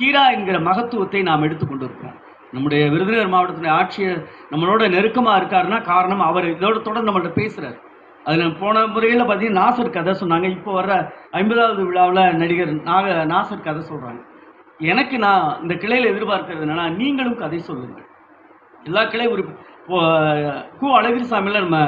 கீரா என்கிற மகத்துவத்தை நாம் எடுத்துக்கொண்டு இருக்கிறோம். நம்முடைய விருதுநகர் மாவட்டத்தினுடைய ஆட்சியர் நம்மளோட நெருக்கமாக இருக்காருன்னா காரணம் அவர் இதோட தொடர்ந்து நம்மள்கிட்ட பேசுகிறார். அதில் போன முறையில் பார்த்தீங்கன்னா நாசர் கதை சொன்னாங்க. இப்போ வர்ற 50வது விழாவில் நடிகர் நாசர் கதை சொல்கிறாங்க. எனக்கு நான் இந்த கிளையில் எதிர்பார்க்கிறது என்னன்னா, நீங்களும் கதை சொல்லுங்கள். எல்லா கிளை கு அழகிரிசாமியில் நம்ம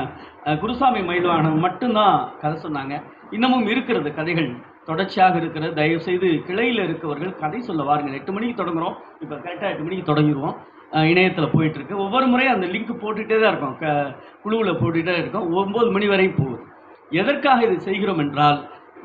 குருசாமி மயில்வாகனம் மட்டும்தான் கதை சொன்னாங்க. இன்னமும் இருக்கிறது கதைகள் தொடர்ச்சியாக இருக்கிறது. தயவுசெய்து கிளையில் இருக்கவர்கள் கதை சொல்ல வாருங்கள். 8 மணிக்கு தொடங்குகிறோம். இப்போ கரெக்டாக 8 மணிக்கு தொடங்கிடுவோம். இணையத்தில் போயிட்டுருக்கு. ஒவ்வொரு முறையும் அந்த லிங்க் போட்டுகிட்டே தான் இருக்கோம். குழுவில் போட்டுகிட்டே இருக்கோம். 9 மணி வரை போகுது. எதற்காக இதை செய்கிறோம் என்றால்,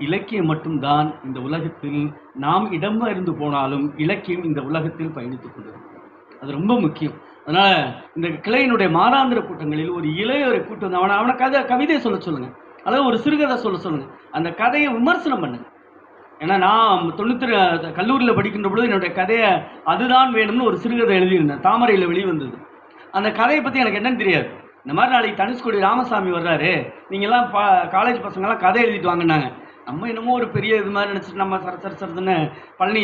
இலக்கியம் மட்டும்தான் இந்த உலகத்தில் நாம் இடமிருந்து போனாலும் இலக்கியம் இந்த உலகத்தில் பயணித்துக் கொண்டிருக்கும். அது ரொம்ப முக்கியம். அதனால் இந்த கிளையினுடைய மாதாந்திர கூட்டங்களில் ஒரு இளையோரை கூட்டு வந்து அவனை கவிதையை சொல்ல சொல்லுங்கள், அதாவது ஒரு சிறுகதை சொல்ல சொல்லுங்கள். அந்த கதையை விமர்சனம் பண்ணுங்க. ஏன்னா நான் 90 கல்லூரியில் படிக்கின்ற பொழுது என்னுடைய கதையை அதுதான் வேணும்னு ஒரு சிறுகதை எழுதியிருந்தேன். தாமரையில் வெளிவந்தது. அந்த கதையை பற்றி எனக்கு என்னன்னு தெரியாது. இந்த மாதிரி நாளைக்கு தனுஷ்கோடி ராமசாமி வர்றாரு, நீங்கள்லாம் காலேஜ் பசங்கள்லாம் கதை எழுதிட்டு வாங்கினாங்க. நம்ம என்னமோ ஒரு பெரிய இது மாதிரி நினச்சிட்டு நம்ம சரசரன்னு பழனி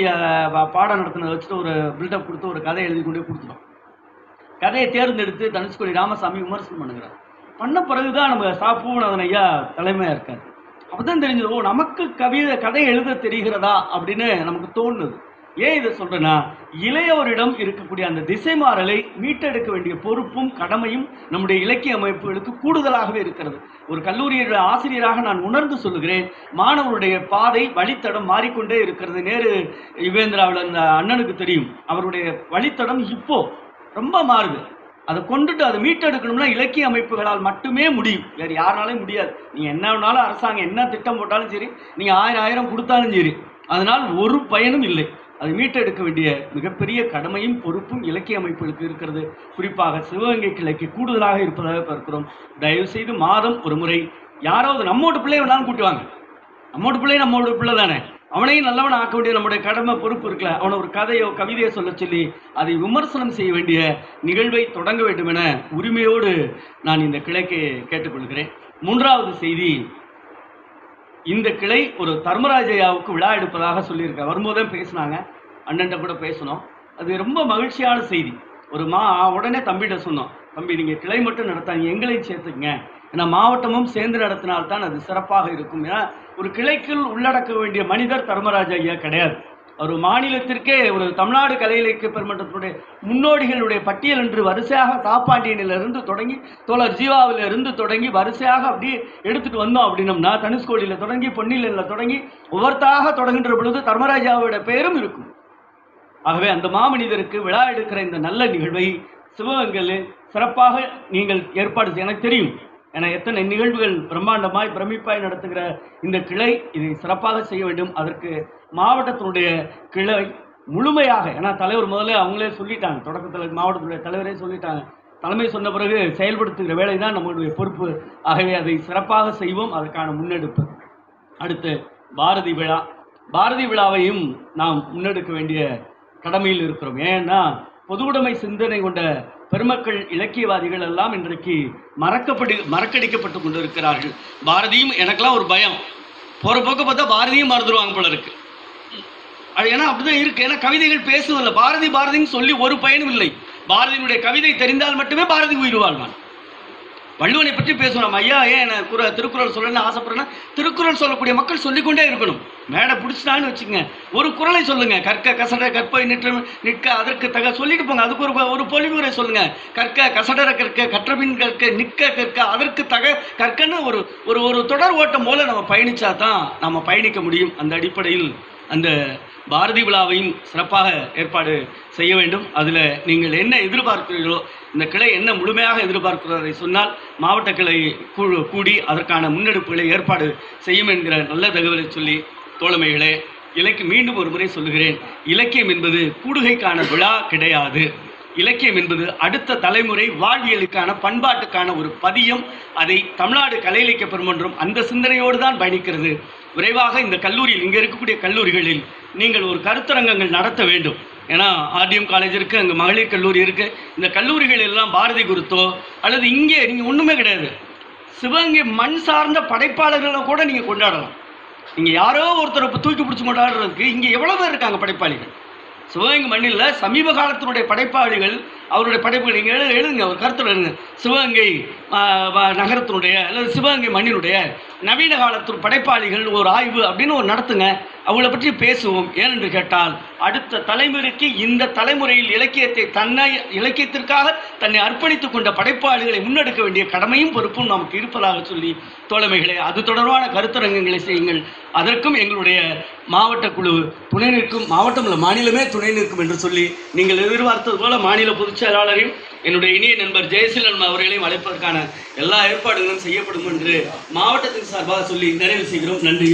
பாடம் நடத்தினதை வச்சுட்டு ஒரு பில்டப் கொடுத்து ஒரு கதை எழுதி கொண்டு கொடுத்துட்டோம். கதையை தேர்ந்தெடுத்து தனுஷ்கோடி ராமசாமி விமர்சனம் பண்ணுகிறார். பண்ண பிறகுதான் நம்ம பூவநாதன் ஐயா தலைமையாக இருக்கார். அப்போதான் தெரிஞ்சது, ஓ நமக்கு கதை எழுத தெரிகிறதா அப்படின்னு நமக்கு தோணுது. ஏன் இதை சொல்றேன்னா, இளையோரிடம் இருக்கக்கூடிய அந்த திசை மாறலை மீட்டெடுக்க வேண்டிய பொறுப்பும் கடமையும் நம்முடைய இலக்கிய அமைப்புகளுக்கு கூடுதலாகவே இருக்கிறது. ஒரு கல்லூரியில் ஆசிரியராக நான் உணர்ந்து சொல்லுகிறேன், மாணவருடைய பாதை வழித்தடம் மாறிக்கொண்டே இருக்கிறது. நேரு யுவேந்திராவில் அந்த அண்ணனுக்கு தெரியும், அவருடைய வழித்தடம் இப்போ ரொம்ப மாறுது. அதை கொண்டுட்டு அதை மீட்டெடுக்கணும்னா இலக்கிய அமைப்புகளால் மட்டுமே முடியும், வேறு யாருனாலும் முடியாது. நீங்கள் என்ன வேணாலும் அரசாங்கம் என்ன திட்டம் போட்டாலும் சரி, நீங்கள் 1000 கொடுத்தாலும் சரி, அதனால் ஒரு பயனும் இல்லை. அதை மீட்டெடுக்க வேண்டிய மிகப்பெரிய கடமையும் பொறுப்பும் இலக்கிய அமைப்புகளுக்கு இருக்கிறது. குறிப்பாக சிவகங்கை கிளைக்கு கூடுதலாக இருப்பதாக பார்க்கிறோம். தயவுசெய்து மாதம் ஒரு முறை யாராவது நம்மோட பிள்ளை வேணாலும் கூட்டுவாங்க. நம்மோட பிள்ளை நம்மளோட பிள்ளை தானே, அவனையும் நல்லவன் ஆக்க வேண்டிய நம்முடைய கடமை பொறுப்பு இருக்குல்ல. அவனை ஒரு கதையோ கவிதையோ சொல்ல சொல்லி அதை விமர்சனம் செய்ய வேண்டிய நிகழ்வை தொடங்க வேண்டும் என உரிமையோடு நான் இந்த கிளைக்கு கேட்டுக்கொள்கிறேன். 3வது செய்தி, இந்த கிளை ஒரு தர்மராஜையாவுக்கு விழா எடுப்பதாக சொல்லியிருக்க. வரும்போதே பேசினாங்க, அண்ணன்ட்ட கூட பேசணும். அது ரொம்ப மகிழ்ச்சியான செய்தி. உடனே தம்பிகிட்ட சொன்னோம், தம்பி நீங்கள் கிளை மட்டும் நடத்தாங்க, எங்களையும் சேர்த்துக்குங்க. ஏன்னா மாவட்டமும் சேர்ந்து நடத்தினால்தான் அது சிறப்பாக இருக்கும். ஏன்னா ஒரு கிளைக்குள் உள்ளடக்க வேண்டிய மனிதர் தர்மராஜ ஐயா கிடையாது. ஒரு மாநிலத்திற்கே ஒரு தமிழ்நாடு கலை இலக்கிய பெருமன்றத்தினுடைய முன்னோடிகளுடைய பட்டியல் என்று வரிசையாக தாப்பாண்டியனிலிருந்து தொடங்கி தோழர் ஜீவாவிலிருந்து தொடங்கி வரிசையாக அப்படியே எடுத்துட்டு வந்தோம் அப்படின்னம்னா, தனுஷ்கோடியில் தொடங்கி பொன்னிலில் தொடங்கி ஒவ்வொருத்தாக தொடங்குகின்ற பொழுது தர்மராஜாவோட பெயரும் இருக்கும். ஆகவே அந்த மாமனிதருக்கு விழா எடுக்கிற இந்த நல்ல நிகழ்வை சிவகங்கையில் சிறப்பாக நீங்கள் ஏற்பாடு செய்ய, எனக்கு தெரியும் ஏன்னா எத்தனை நிகழ்வுகள் பிரம்மாண்டமாய் பிரமிப்பாய் நடத்துகிற இந்த கிளை இதை சிறப்பாக செய்ய வேண்டும். அதற்கு மாவட்டத்தினுடைய கிளை முழுமையாக, ஏன்னா தலைவர் முதல்ல அவங்களே சொல்லிட்டாங்க, தொடக்கத்தில் மாவட்டத்துடைய தலைவரே சொல்லிட்டாங்க, தலைமை சொன்ன பிறகு செயல்படுத்துகிற வேலை தான் நம்மளுடைய பொறுப்பு. ஆகவே அதை சிறப்பாக செய்வோம், அதற்கான முன்னெடுப்பு. அடுத்து பாரதி விழா. பாரதி விழாவையும் நாம் முன்னெடுக்க வேண்டிய கடமையில் இருக்கிறோம். ஏன்னா பொதுவுடைமை சிந்தனை கொண்ட பெருமக்கள் இலக்கியவாதிகள் எல்லாம் இன்றைக்கு மறக்கடிக்கப்பட்டு கொண்டு இருக்கிறார்கள். பாரதியும், எனக்கெல்லாம் ஒரு பயம், போகிற போக்க பார்த்தா பாரதியும் மறந்துடுவாங்க போல இருக்கு. ஏன்னா அப்படிதான் இருக்கு. ஏன்னா கவிதைகள் பேசுவதில்லை, பாரதி பாரதின்னு சொல்லி ஒரு பயனும் இல்லை. பாரதியினுடைய கவிதை தெரிந்தால் மட்டுமே பாரதி உயிர் வாழ்வான். வள்ளுவனை பற்றி பேசணும். ஐயா ஏன் திருக்குறள் சொல்லணும்னு ஆசைப்படுறேன்னா, திருக்குறள் சொல்லக்கூடிய மக்கள் சொல்லிக்கொண்டே இருக்கணும். மேடை பிடிச்சிட்டான்னு வச்சுக்கோங்க, ஒரு குறளை சொல்லுங்க, கற்க கசட கற்பை நிற்க அதற்கு தக சொல்லிட்டு போங்க. அதுக்கு ஒரு பொலிவுரை சொல்லுங்க. கற்க கசடர கற்க கற்றபின் கற்க நிற்க கற்க அதற்கு தக கற்கன்னு ஒரு தொடர் ஓட்டம் போல நம்ம பயணிச்சா தான் நம்ம பயணிக்க முடியும். அந்த அடிப்படையில் அந்த பாரதி விழாவையும் சிறப்பாக ஏற்பாடு செய்ய வேண்டும். அதில் நீங்கள் என்ன எதிர்பார்க்கிறீர்களோ, இந்த கிளை என்ன முழுமையாக எதிர்பார்க்கிறதை சொன்னால் மாவட்ட கிளை கூடி அதற்கான முன்னெடுப்புகளை ஏற்பாடு செய்யும் என்கிற நல்ல தகவலை சொல்லி, தோழமைகளே, மீண்டும் ஒரு முறை சொல்லுகிறேன், இலக்கியம் என்பது கூடுகைக்கான விழா கிடையாது. இலக்கியம் என்பது அடுத்த தலைமுறை வாழ்வியலுக்கான பண்பாட்டுக்கான ஒரு பதியம். அதை தமிழ்நாடு கலை இலக்கிய பெருமன்றம் அந்த சிந்தனையோடு தான் பயணிக்கிறது. விரைவாக இந்த கல்லூரியில், இங்கே இருக்கக்கூடிய கல்லூரிகளில் நீங்கள் ஒரு கருத்தரங்கங்கள் நடத்த வேண்டும். ஏன்னா ஆர்டிஎம் காலேஜ் இருக்குது, அங்கே மகளிர் கல்லூரி இருக்குது. இந்த கல்லூரிகள் எல்லாம் பாரதி குறித்தோ அல்லது இங்கே நீங்கள் ஒன்றுமே கிடையாது, சிவகங்கை மண் சார்ந்த படைப்பாளர்களை கூட நீங்கள் கொண்டாடலாம். நீங்கள் யாரோ ஒருத்தரை தூக்கி பிடிச்சி கொண்டாடுறதுக்கு இங்கே எவ்வளோ பேர் இருக்காங்க படைப்பாளிகள். சிவகங்கை மண்ணில் சமீப காலத்தினுடைய படைப்பாளிகள், அவருடைய படைப்புகள் நீங்கள் எழுதுங்க, ஒரு கருத்தில் எழுதுங்க. சிவகங்கை நகரத்தினுடைய அல்லது சிவகங்கை மண்ணினுடைய நவீன காலத்து படைப்பாளிகள் ஒரு ஆய்வு அப்படின்னு ஒரு நடத்துங்க, அவங்கள பற்றி பேசுவோம். ஏனென்று கேட்டால் அடுத்த தலைமுறைக்கு இந்த தலைமுறையில் இலக்கியத்திற்காக தன்னை அர்ப்பணித்துக் கொண்ட படைப்பாளிகளை முன்னெடுக்க வேண்டிய கடமையும் பொறுப்பும் நமக்கு இருப்பதாக சொல்லி, தோழமைகளே, அது தொடர்பான கருத்தரங்கங்களை செய்யுங்கள். அதற்கும் எங்களுடைய மாவட்ட குழு துணை நிற்கும், மாவட்டம் இல்லை மாநிலமே துணை நிற்கும் என்று சொல்லி, நீங்கள் எதிர்பார்த்தது போல மாநில பொதுச் செயலாளரையும் என்னுடைய இனிய நண்பர் ஜெயசீலன் அவர்களையும் அழைப்பதற்கான எல்லா ஏற்பாடுகளும் செய்யப்படும் என்று மாவட்டத்தின் சார்பாக சொல்லி நிறைவு செய்கிறோம். நன்றி.